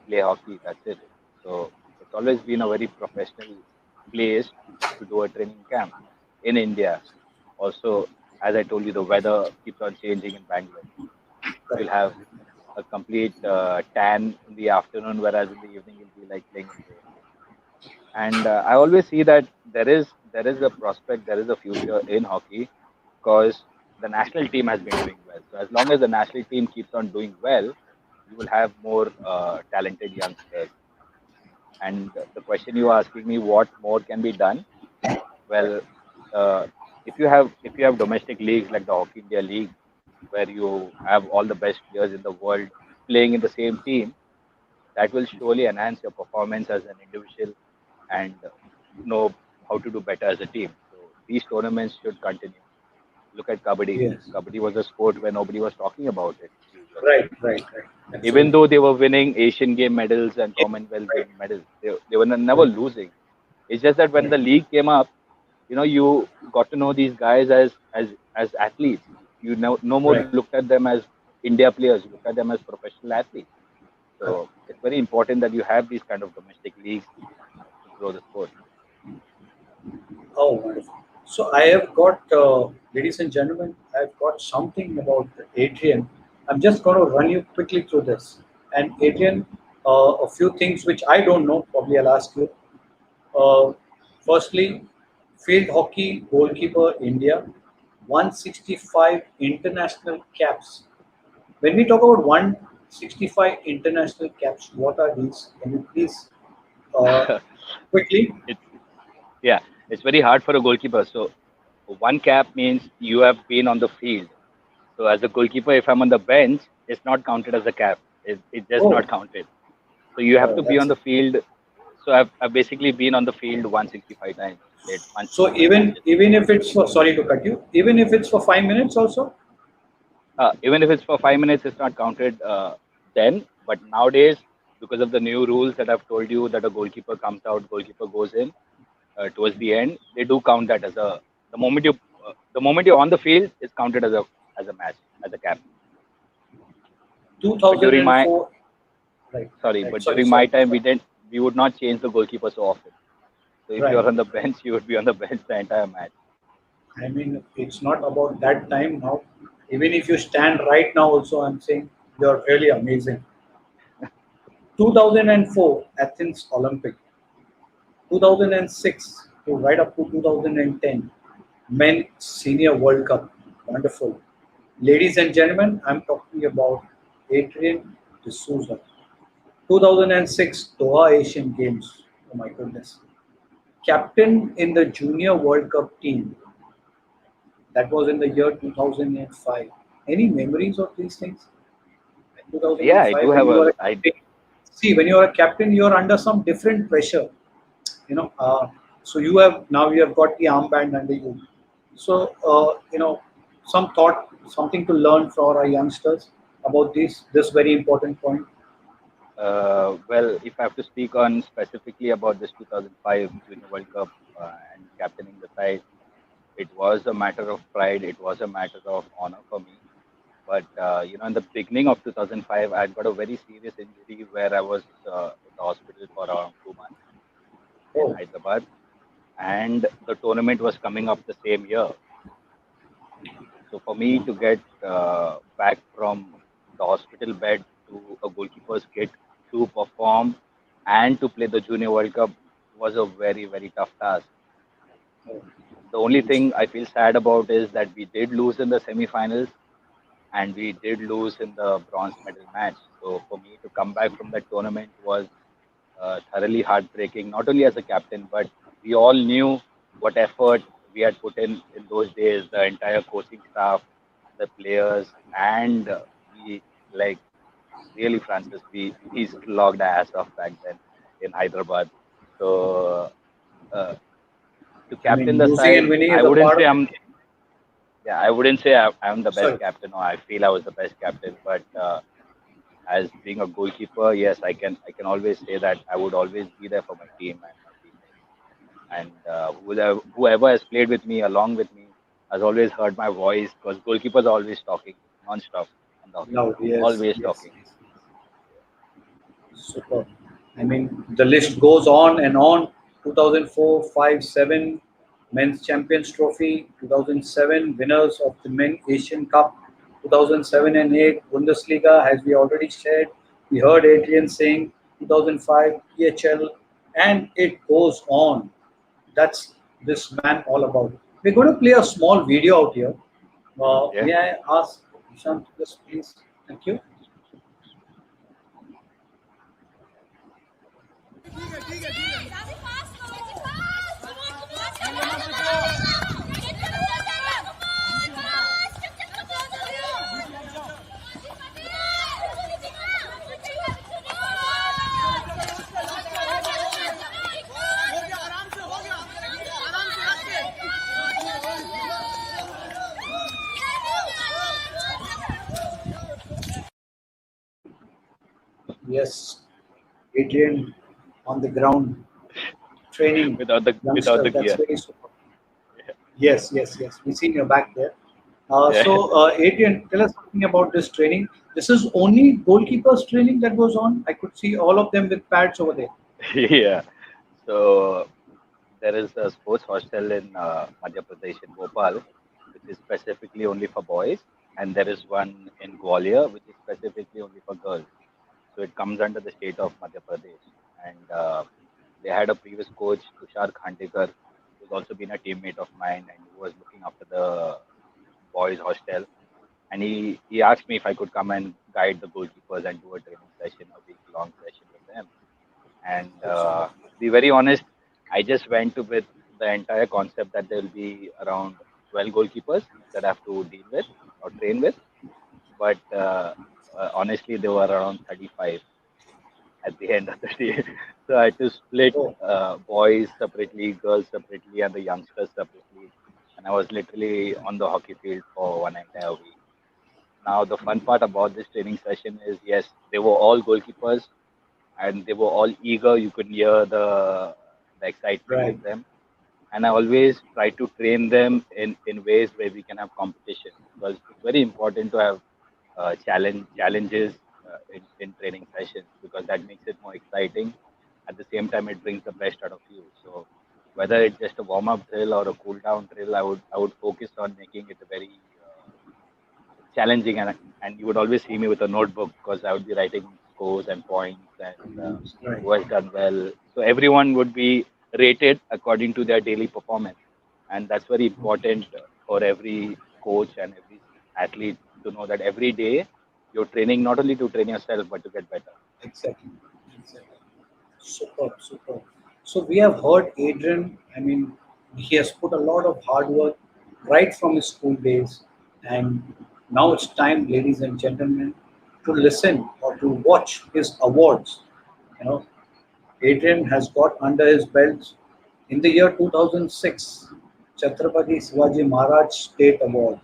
play hockey. That's it. So it's always been a very professional place to do a training camp in India. Also, as I told you, the weather keeps on changing in Bangalore. You'll Correct. have a complete tan in the afternoon, whereas in the evening you'll be like playing in rain. And I always see that there is a prospect, there is a future in hockey because the national team has been doing well. So as long as the national team keeps on doing well, you will have more talented youngsters. And the question you are asking me, what more can be done? Well, uh, if you have domestic leagues like the Hockey India League, where you have all the best players in the world playing in the same team, that will surely enhance your performance as an individual and know how to do better as a team. So these tournaments should continue. Look at Kabaddi. Yes. Kabaddi was a sport where nobody was talking about it usually. Right, right, right. Even Absolutely. though they were winning Asian Game medals and Yes, Commonwealth right, Game medals, they were never right, losing. It's just that when right, the league came up, you got to know these guys as athletes. You no more right. looked at them as India players. You looked at them as professional athletes. Correct. So it's very important that you have these kind of domestic leagues to grow the sport. Oh, wonderful. So I have got, ladies and gentlemen, I've got something about Adrian. I'm just going to run you quickly through this. And Adrian, a few things which I don't know, probably I'll ask you. Uh, Firstly, field hockey goalkeeper India, 165 international caps. When we talk about 165 international caps, what are these? Can you please uh, quickly? It's yeah, it's very hard for a goalkeeper. So one cap means you have been on the field. So as a goalkeeper, if I'm on the bench, it's not counted as a cap. It's just Oh, not counted. So you have to be on that's the field. So I've basically been on the field 165 times, played so. 165 Even matches. even if it's for, sorry to cut you, even if it's for 5 minutes also. Even if it's for 5 minutes, it's not counted then. But nowadays, because of the new rules that I've told you, that a goalkeeper comes out, goalkeeper goes in towards the end, they do count that as a the moment you're on the field is counted as a match, as a cap. But during my 2004. Right, sorry, right. but Sorry, during my sorry, time, sorry. we would not change the goalkeeper so often. So if Right. you're on the bench, you would be on the bench the entire match. I mean, it's not about that time now. Even if you stand right now, also, I'm saying you're really amazing. 2004 Athens Olympic, 2006 to right up to 2010 Men Senior World Cup. Wonderful. Ladies and gentlemen, I'm talking about Adrian Dsouza. 2006 Doha Asian Games. Oh my goodness. Captain in the Junior World Cup team. That was in the year 2005. Any memories of these things? In Yeah, I do 2005, when have you are a a I captain, see, when you are a captain, you are under some different pressure. You know, so you have got the armband under you. So some thought, something to learn for our youngsters about this very important point. well, if I have to speak on specifically about this 2005 Junior World Cup and captaining the side, it was a matter of pride. It was a matter of honor for me. But in the beginning of 2005, I got a very serious injury where I was in the hospital for around 2 months in Oh, Hyderabad, and the tournament was coming up the same year. So for me to get back from the hospital bed to a goalkeeper's kit to perform and to play the Junior World Cup was a very, very tough task. oh, The only thing I feel sad about is that we did lose in the semi-finals and we did lose in the bronze medal match. So for me to come back from that tournament was thoroughly heartbreaking, not only as a captain, but we all knew what effort we had put in those days, the entire coaching staff, the players, and we like really Francis, we slogged our ass off back then in Hyderabad. So uh, to I captain mean, the losing and side, winning I is a wouldn't part say of the I'm game. yeah, I wouldn't say I'm the best Sorry. captain or I feel I was the best captain, but as being a goalkeeper, yes, I can always say that I would always be there for my team and my teammates and whoever has played with me along with me. has always heard my voice because goalkeepers are always talking non-stop on the hockey Loud, field, yes, always yes, talking. yes. Super. I mean, the list goes on and on. 2004, 5, 7, Men's Champions Trophy. 2007, winners of the Men Asian Cup. 2007 and 8, Bundesliga, as we already shared. We heard Adrian saying 2005, PHL, and it goes on. That's this man all about. We're going to play a small video out here. Yeah. May I ask Ishant, just please? Thank you. Yes, Adrian on the ground training Without youngsters. the That's gear. very super. Yes, yes, yes. We seen your back there. Yeah. Adrian, tell us something about this training. This is only goalkeepers training that goes on. I could see all of them with pads over there. Yeah. So there is a sports hostel in Madhya Pradesh in Bhopal, which is specifically only for boys, and there is one in Gwalior, which is specifically only for girls. So it comes under the state of Madhya Pradesh. And they had a previous coach, Tushar Khandekar, who's also been a teammate of mine, and who was looking after the boys' hostel. And he asked me if I could come and guide the goalkeepers and do a training session, a week-long session with them. And to be very honest, I just went to with the entire concept that there will be around 12 goalkeepers that I have to deal with or train with. But honestly, there were around 35 at the end of the day. So I had to split Oh, boys separately, girls separately, and the youngsters separately. And I was literally on the hockey field for one entire week. Now, the fun part about this training session is yes, they were all goalkeepers and they were all eager. You could hear the excitement right. in them. And I always try to train them in ways where we can have competition because it's very important to have challenges in training sessions because that makes it more exciting. At the same time, it brings the best out of you. So whether it's just a warm up drill or a cool down drill, I would focus on making it a very challenging, and you would always see me with a notebook because I would be writing scores and points and Right. who has done well. So everyone would be rated according to their daily performance, and that's very important for every coach and every athlete to know that every day you're training not only to train yourself but to get better. Exactly. Exactly. Superb, superb. So we have heard Adrian. I mean, he has put a lot of hard work right from his school days, and now it's time, ladies and gentlemen, to listen or to watch his awards. You know, Adrian has got under his belt in the year 2006 Chhatrapati Shivaji Maharaj State Award.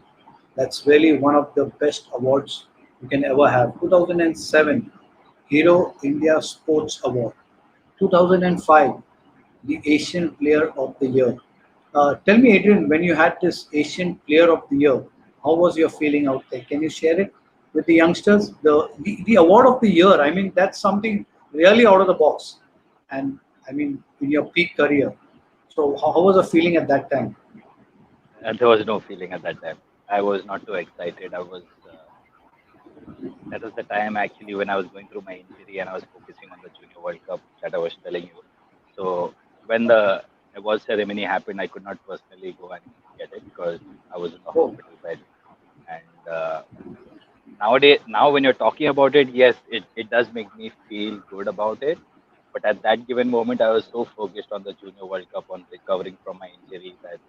That's really one of the best awards you can ever have. 2007 Hero India Sports Award. 2005 the Asian Player of the Year. Tell me, Adrian, when you had this Asian Player of the Year, how was your feeling out there? Can you share it with the youngsters? The award of the year, I mean, that's something really out of the box. And I mean, in your peak career. So, how was the feeling at that time? And there was no feeling at that time. I was not too excited. That was the time actually when I was going through my injury and I was focusing on the Junior World Cup that I was telling you. So when Okay. the award ceremony happened, I could not personally go and get it because I was in the Oh, hospital bed. And nowadays, now when you're talking about it, yes, it does make me feel good about it. But at that given moment, I was so focused on the Junior World Cup, on recovering from my injury that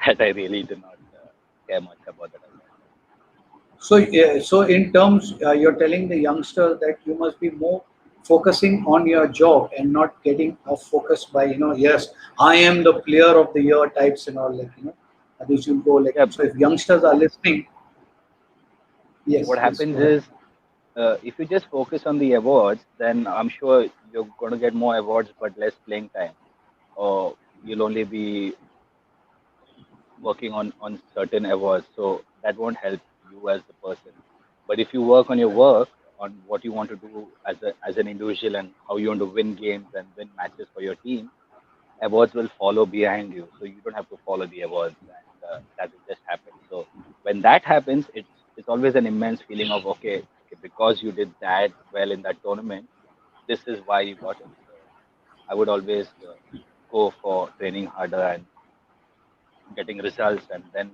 that I really did not care much about that award. so, yeah, so in terms, you're telling the youngster that you must be more focusing on your job and not getting off focus by, yes, I am the player of the year types and all, like, they should go like, Yeah, so if youngsters are listening, what yes, yes, happens go ahead. is if you just focus on the awards, then I'm sure you're going to get more awards but less playing time, or you'll only be working on certain awards, so that won't help you as the person. But if you work on your Right. work, on what you want to do as an individual and how you want to win games and win matches for your team, awards will follow behind you. So you don't have to follow the awards, and that will just happen. So when that happens, it's always an immense feeling of okay, because you did that well in that tournament, this is why you got it. So I would always go for training harder and getting results, and then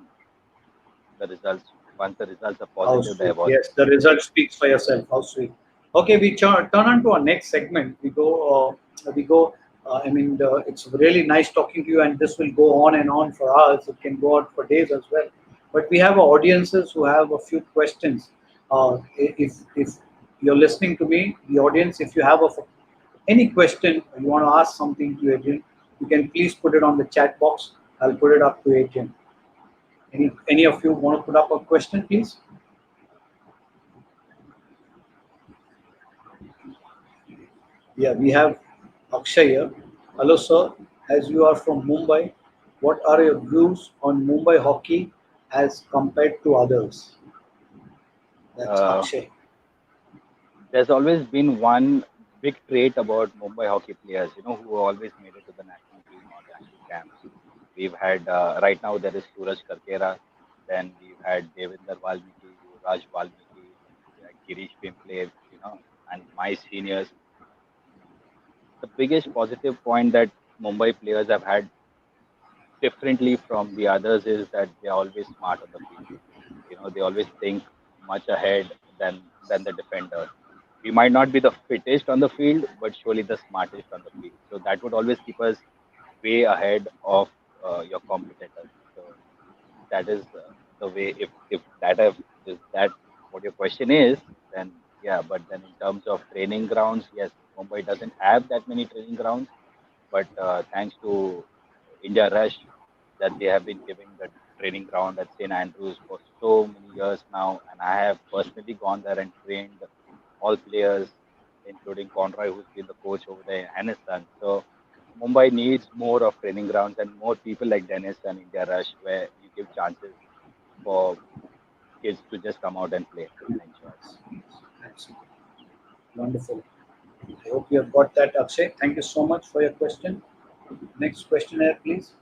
the results. Once the results are How positive, the sweet. awards Yes, will the come. result speaks for yourself. How sweet. Okay, we turn on to our next segment. We go. We go. It's really nice talking to you, and this will go on and on for hours. It can go on for days as well. But we have audiences who have a few questions. If you're listening to me, the audience, if you have any question, you want to ask something to Adrian, you can please put it on the chat box. I'll put it up to Adrian. Any of you want to put up a question, please? Yeah, we have Akshay here. Hello, sir. As you are from Mumbai, what are your views on Mumbai hockey as compared to others? That's Uh, Akshay. there's always been one big trait about Mumbai hockey players, who always made it to the national team or national camps. We've had right now there is Suraj Karkera, then we've had Devinder Valmiki, Raj Valmiki, Girish Pimple, and my seniors. The biggest positive point that Mumbai players have had differently from the others is that they're always smart on the field. They always think much ahead than the defender. We might not be the fittest on the field, but surely the smartest on the field. So that would always keep us way ahead of your competitors. So that is the way. If that what your question is, then yeah. But then in terms of training grounds, yes, Mumbai doesn't have that many training grounds. But thanks to India Rush, that they have been giving the training ground at St Andrews for so many years now, and I have personally gone there and trained all players, including Conroy, who's been the coach over there, and his son. So Mumbai needs more of training grounds and more people like Dennis and India Rush, where you give chances for kids to just come out and play and enjoy. Absolutely. Wonderful. I hope you have got that, Akshay. Thank you so much for your question. Next questionnaire, please.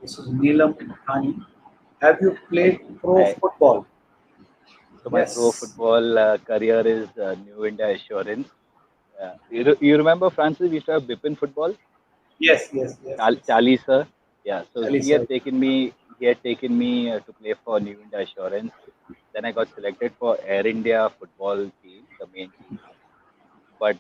This is Neelam Thani. Have you played pro I, football? so my pro Yes. football career is New India Assurance. You remember Francis? We used to have Bipin football. Yes, yes, yes, yes. Charlie sir. Yeah, so Ali he had sir. taken me. He had taken me to play for New India Assurance. Then I got selected for Air India football team, the main team. But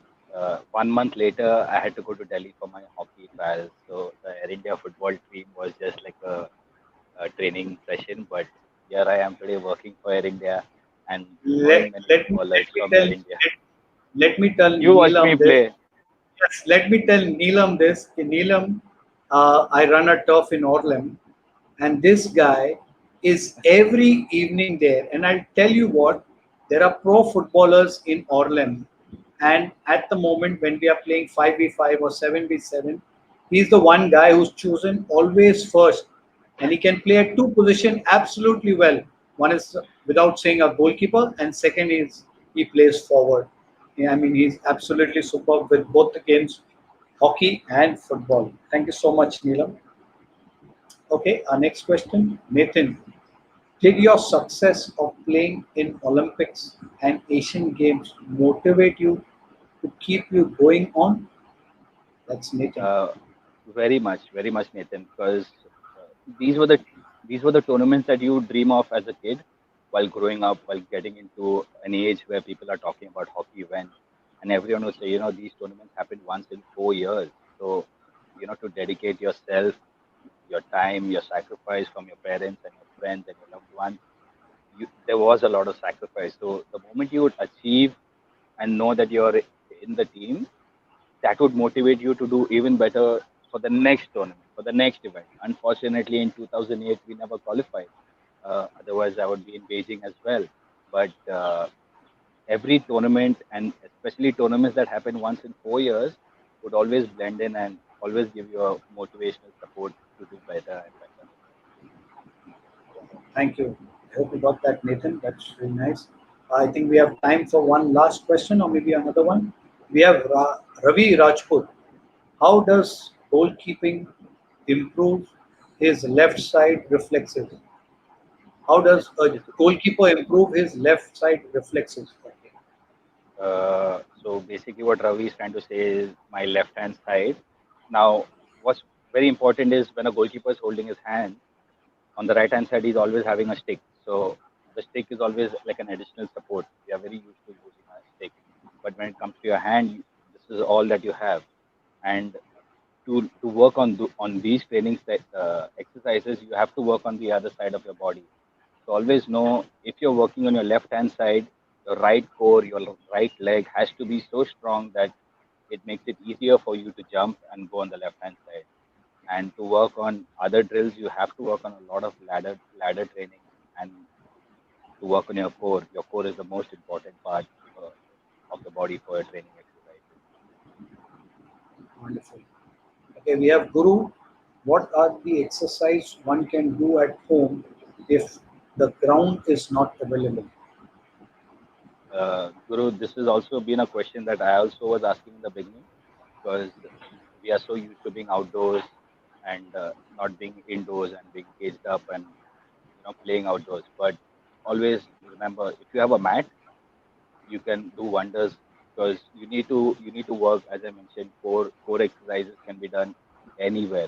1 month later, I had to go to Delhi for my hockey trials. So the Air India football team was just like a training session. But here I am today working for Air India and knowing many Let footballers me from tell Air India. let me tell You watched me Neelam this. play. Yes, let me tell Neelam this. कि Neelam, I run a turf in Orlem, and this guy is every evening there. And I'll tell you what, there are pro footballers in Orlem, and at the moment when we are playing 5v5 or 7v7, he's the one guy who's chosen always first, and he can play at two positions absolutely well. One is without saying a goalkeeper, and second is he plays forward. Yeah, I mean, he's absolutely superb with both the games, hockey and football. Thank you so much, Neelam. Okay, our next question, Nathan. Did your success of playing in Olympics and Asian Games motivate you to keep you going on? That's Nathan. Uh, very much, Nathan, because uh, these were the these were the tournaments that you dream of as a kid while growing up, while getting into an age where people are talking about hockey events, and everyone will say, these tournaments happen once in 4 years. So, to dedicate yourself, your time, your sacrifice from your parents and your friends and your loved ones, there was a lot of sacrifice. So the moment you would achieve and know that you're in the team, that would motivate you to do even better for the next tournament, for the next event. Unfortunately, in 2008, we never qualified. Otherwise, I would be in Beijing as well. But every tournament, and especially tournaments that happen once in 4 years, would always blend in and always give you a motivational support. to do better and better. Thank you. I hope you got that, Nathan. That's really nice. I think we have time for one last question or maybe another one. We have Ravi Rajput. How does goalkeeping improve his left side reflexes? How does a goalkeeper improve his left side reflexes? Okay. So basically, what Ravi is trying to say is my left hand side. Now, what's very important is when a goalkeeper is holding his hand, on the right hand side, he's always having a stick. So the stick is always like an additional support. We are very used to using a stick. But when it comes to your hand, this is all that you have. And to work on these trainings that exercises, you have to work on the other side of your body. So always know if you're working on your left hand side, your right core, your right leg has to be so strong that it makes it easier for you to jump and go on the left hand side. And to work on other drills, you have to work on a lot of ladder training and to work on your core. Your core is the most important part of the body for your training exercises. Wonderful. Okay, we have Guru. What are the exercise one can do at home if the ground is not available? Guru, this has also been a question that I also was asking in the beginning because we are so used to being outdoors and not being indoors and being caged up and playing outdoors. But always remember, if you have a mat, you can do wonders because you need to work, as I mentioned. Core exercises can be done anywhere.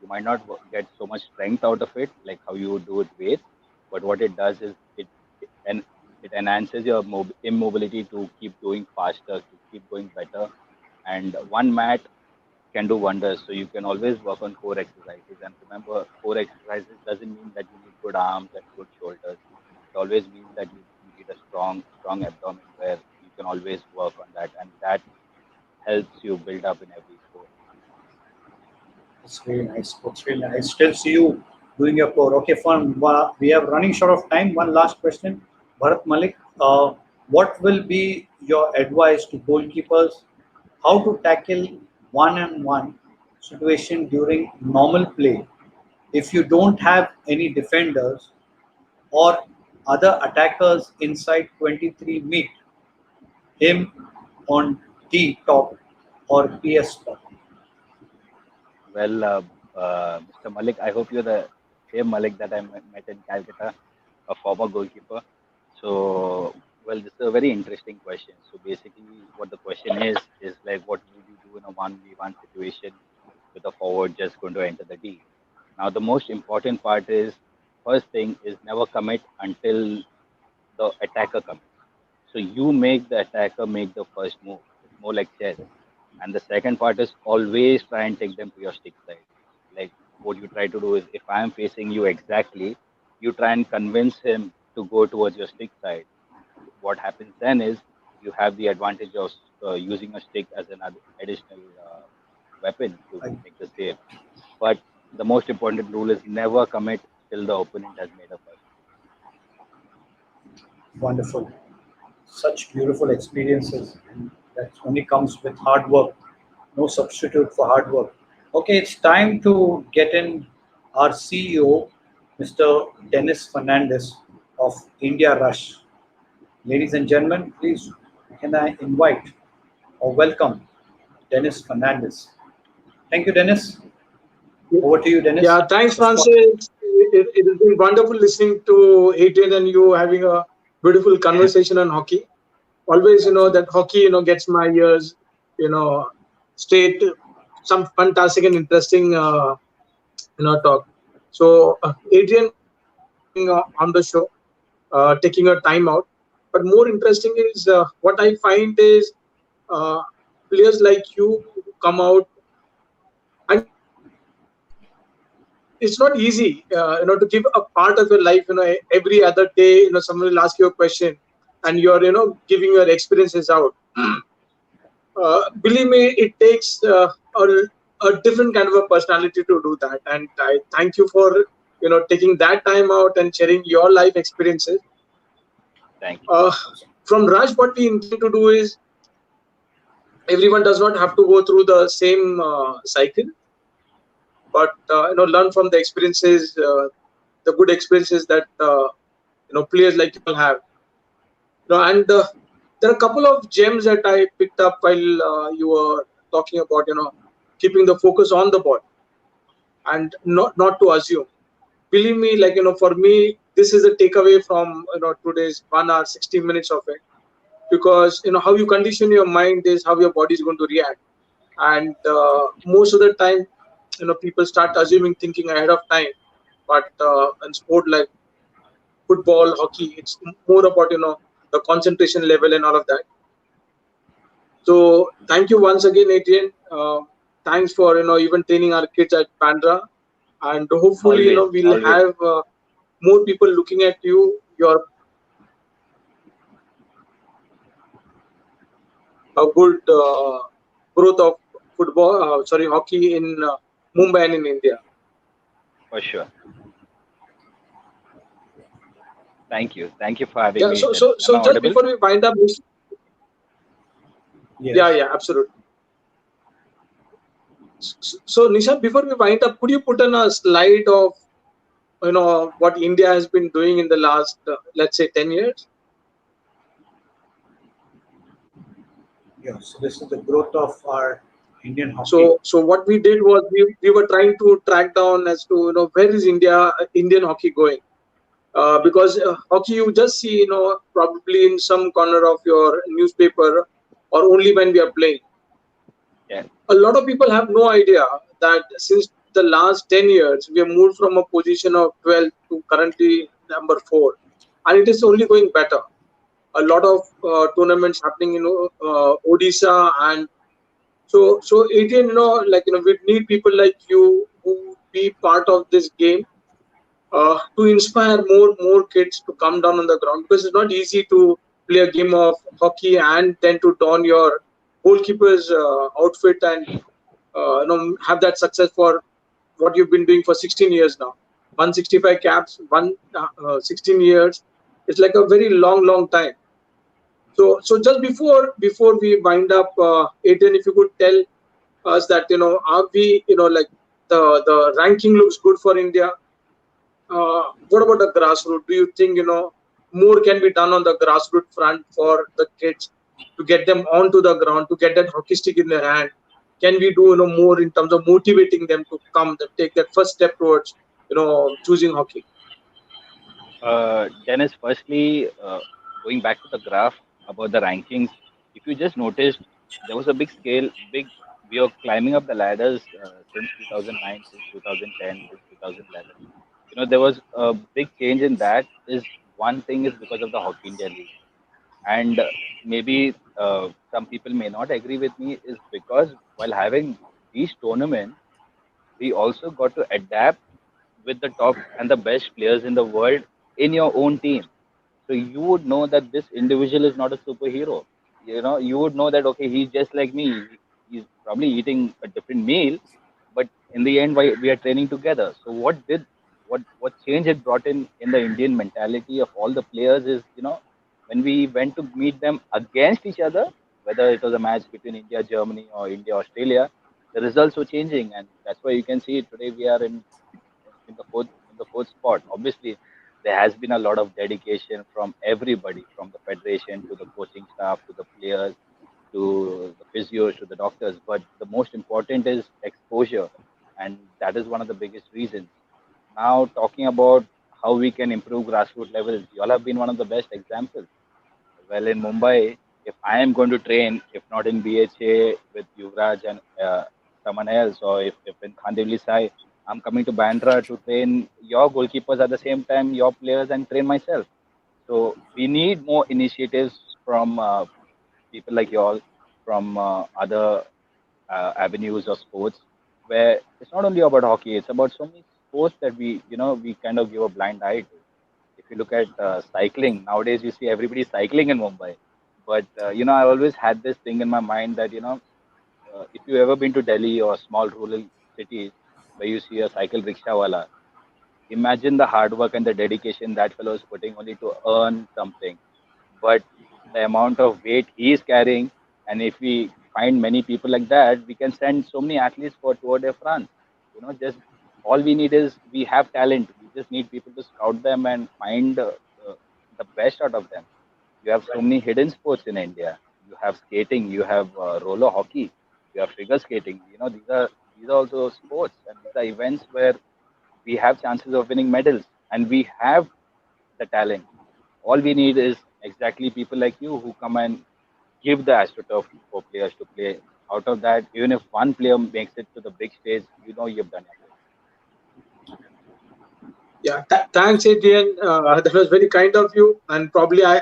You might not get so much strength out of it like how you would do with weights, but what it does is and it enhances your immobility to keep doing faster, to keep going better. And one mat can do wonders. So you can always work on core exercises. And remember, core exercises doesn't mean that you need good arms and good shoulders. It always means that you need a strong abdomen where you can always work on that, and that helps you build up in every sport. It's really nice. It's really nice. Still see you doing your core. Okay, fun. We are running short of time. One last question. Bharat Malik, what will be your advice to goalkeepers? How to tackle one-on-one situation during normal play if you don't have any defenders or other attackers inside 23 meet him on D top or PS spot? Well, Mr. Malik, I hope you're the same Malik that I met in Calcutta, a former goalkeeper. So, well, this is a very interesting question. So, basically, what the question is like, what would you do in a 1v1 situation with a forward just going to enter the D? Now, the most important part is first thing is never commit until the attacker commits. So, you make the attacker make the first move. It's more like chess. And the second part is always try and take them to your stick side. Like what you try to do is if I am facing you exactly, you try and convince him to go towards your stick side. What happens then is you have the advantage of using a stick as an additional weapon to I, make the save. But the most important rule is never commit till the opponent has made a first move. Wonderful. Such beautiful experiences. And that only comes with hard work. No substitute for hard work. Okay, it's time to get in our CEO, Mr. Dennis Fernandez of India Rush. Ladies and gentlemen, please can I invite or welcome Dennis Fernandez. Thank you, Dennis. Over to you, Dennis. Yeah, thanks, The spot. Francis. It has been wonderful listening to Adrian and you having a beautiful conversation on hockey. Always, Absolutely. that hockey, gets my ears, you know, straight. Some fantastic and interesting, talk. So, Adrian, being on the show, taking a time out. But more interesting is what I find is uh, players like you who come out and it's not easy, to give a part of your life, every other day, someone will ask you a question and you're, giving your experiences out. Believe me, it takes a different kind of a personality to do that. And I thank you for, taking that time out and sharing your life experiences. Thank you. Uh, from Raj, what we intend to do is everyone does not have to go through the same cycle. but learn from the experiences, the good experiences that players like you all have. And there are a couple of gems that I picked up while you were talking about keeping the focus on the ball and not to assume. Believe me, like for me, this is a takeaway from today's 1 hour 60 minutes of it, because how you condition your mind is how your body is going to react. And most of the time, people start assuming, thinking ahead of time. But in sport like football, hockey, it's more about the concentration level and all of that. So thank you once again, Adrian. Thanks for even training our kids at Bandra, and hopefully Always, we'll always. have more people looking at you. Your a good growth of football, hockey in Mumbai and in India. For sure. Thank you. Thank you for having Yeah. me. So so Am so I just audible? before we wind up, yeah, Yes. yeah, absolutely. So Nisha, before we wind up, could you put on a slide of what India has been doing in the last let's say 10 years? Yeah. So this is the growth of our Indian hockey. So what we did was we were trying to track down as to where is Indian hockey going, because hockey you just see probably in some corner of your newspaper or only when we are playing. Yeah. A lot of people have no idea that since the last 10 years we have moved from a position of 12 to currently number 4, and it is only going better. A lot of tournaments happening in Odisha, and so Adrian, we need people like you who be part of this game, to inspire more kids to come down on the ground, because it's not easy to play a game of hockey and then to don your goalkeeper's outfit and have that success for what you've been doing for 16 years now. 165 caps, 16 years. It's like a very long time. So just before we wind up, Adrian, if you could tell us that are we like the ranking looks good for India. What about the grassroots? Do you think more can be done on the grassroots front for the kids to get them onto the ground, to get that hockey stick in their hand? Can we do more in terms of motivating them to come, that take that first step towards choosing hockey? Dennis, firstly, going back to the graph about the rankings, if you just noticed, there was a big scale, we are climbing up the ladders since 2009, since 2010, since 2011. There was a big change in that. Is one thing is because of the Hockey India League. And maybe some people may not agree with me, is because while having these tournaments, we also got to adapt with the top and the best players in the world in your own team. So you would know that this individual is not a superhero. You would know that okay, he's just like me. He's probably eating a different meal, but in the end, we are training together. So what change it brought in the Indian mentality of all the players is when we went to meet them against each other, whether it was a match between India, Germany, or India, Australia, the results were changing, and that's why you can see today we are in the fourth spot. Obviously, there has been a lot of dedication from everybody, from the federation to the coaching staff to the players to the physios to the doctors. But the most important is exposure, and that is one of the biggest reasons. Now, talking about how we can improve grassroots levels, you all have been one of the best examples. Well, in Mumbai, if I am going to train, if not in BHA with Yuvraj and someone else, or if in Khandivli Sai, I'm coming to Bandra to train your goalkeepers at the same time, your players, and train myself. So we need more initiatives from people like you all, from other avenues of sports, where it's not only about hockey; it's about so many sports that we kind of give a blind eye to. If you look at cycling nowadays, you see everybody cycling in Mumbai. But I always had this thing in my mind that if you ever been to Delhi or small rural cities where you see a cycle rickshaw wala, imagine the hard work and the dedication that fellow is putting only to earn something. But the amount of weight he is carrying, and if we find many people like that, we can send so many athletes for Tour de France. Just all we need is we have talent. We just need people to scout them and find the best out of them. You have so Right. many hidden sports in India. You have skating, you have roller hockey, you have figure skating. These are also sports, and these are events where we have chances of winning medals, and we have the talent. All we need is exactly people like you who come and give the AstroTurf for players to play. Out of that, even if one player makes it to the big stage, you've done your bit. Yeah, thanks, Adrian. That was very kind of you. And probably I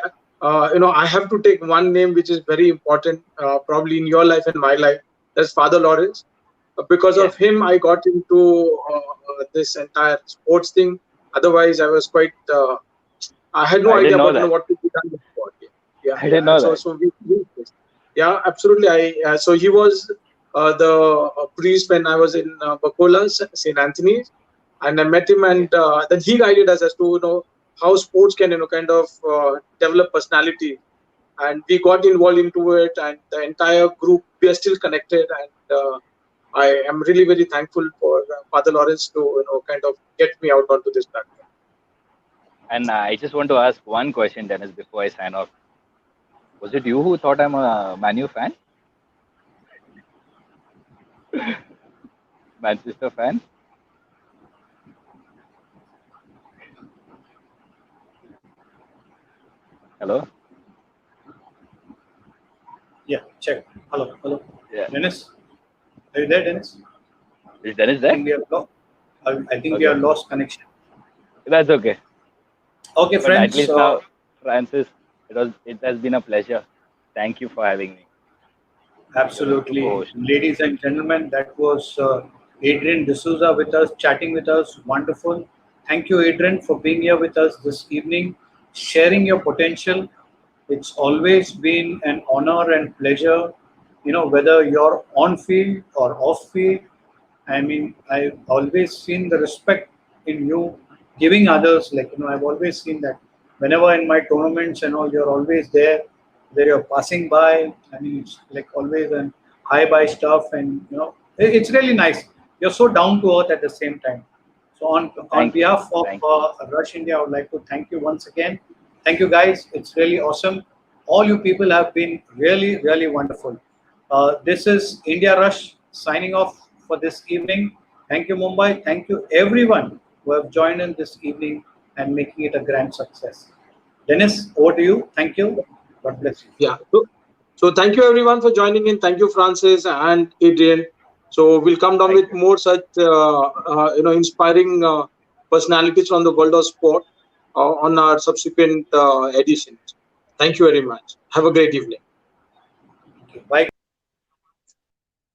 have to take one name which is very important, probably in your life and my life. That's Father Lawrence. Because Yes, of him, I got into this entire sports thing. Otherwise, I was quite. I had no I didn't idea know about that. what to be done with sport. Yeah, I yeah. didn't know So that. so yeah, absolutely. So he was the priest when I was in Bacola, St. Anthony's, and I met him, Okay. and then he guided us as to how sports can kind of develop personality, and we got involved into it, and the entire group we are still connected, and I am really very thankful for Father Lawrence to kind of get me out onto this platform. And I just want to ask one question, Dennis, before I sign off. Was it you who thought I'm a Manu fan? Manchester fan? Hello? Yeah, check. Hello, hello. Yeah. Dennis, are you there, Dennis? Is Dennis I there? think we have lost. I think we Okay. have lost connection. That's okay. Okay, But at friends. least now, Francis, it has been a pleasure. Thank you for having me. You're a super Absolutely. host. Ladies and gentlemen, that was Adrian Dsouza with us, chatting with us. Wonderful. Thank you, Adrian, for being here with us this evening, sharing your potential. It's always been an honor and pleasure, whether you're on field or off field. I mean, I've always seen the respect in you giving others. Like, I've always seen that whenever in my tournaments and all, you're always there. There you're passing by. I mean, it's like always an hi bye stuff. And, it's really nice. You're so down to earth at the same time. So, on Thank you. behalf of Thank you. Rush India, I would like to thank you once again. Thank you, guys. It's really awesome. All you people have been really, really wonderful. This is India Rush signing off for this evening. Thank you, Mumbai. Thank you, everyone who have joined in this evening and making it a grand success. Dennis, over to you. Thank you. God bless you. Yeah. So thank you everyone for joining in. Thank you, Francis and Adrian. So we'll come down Thank with you. more such inspiring personalities from the world of sport on our subsequent editions. Thank you very much. Have a great evening.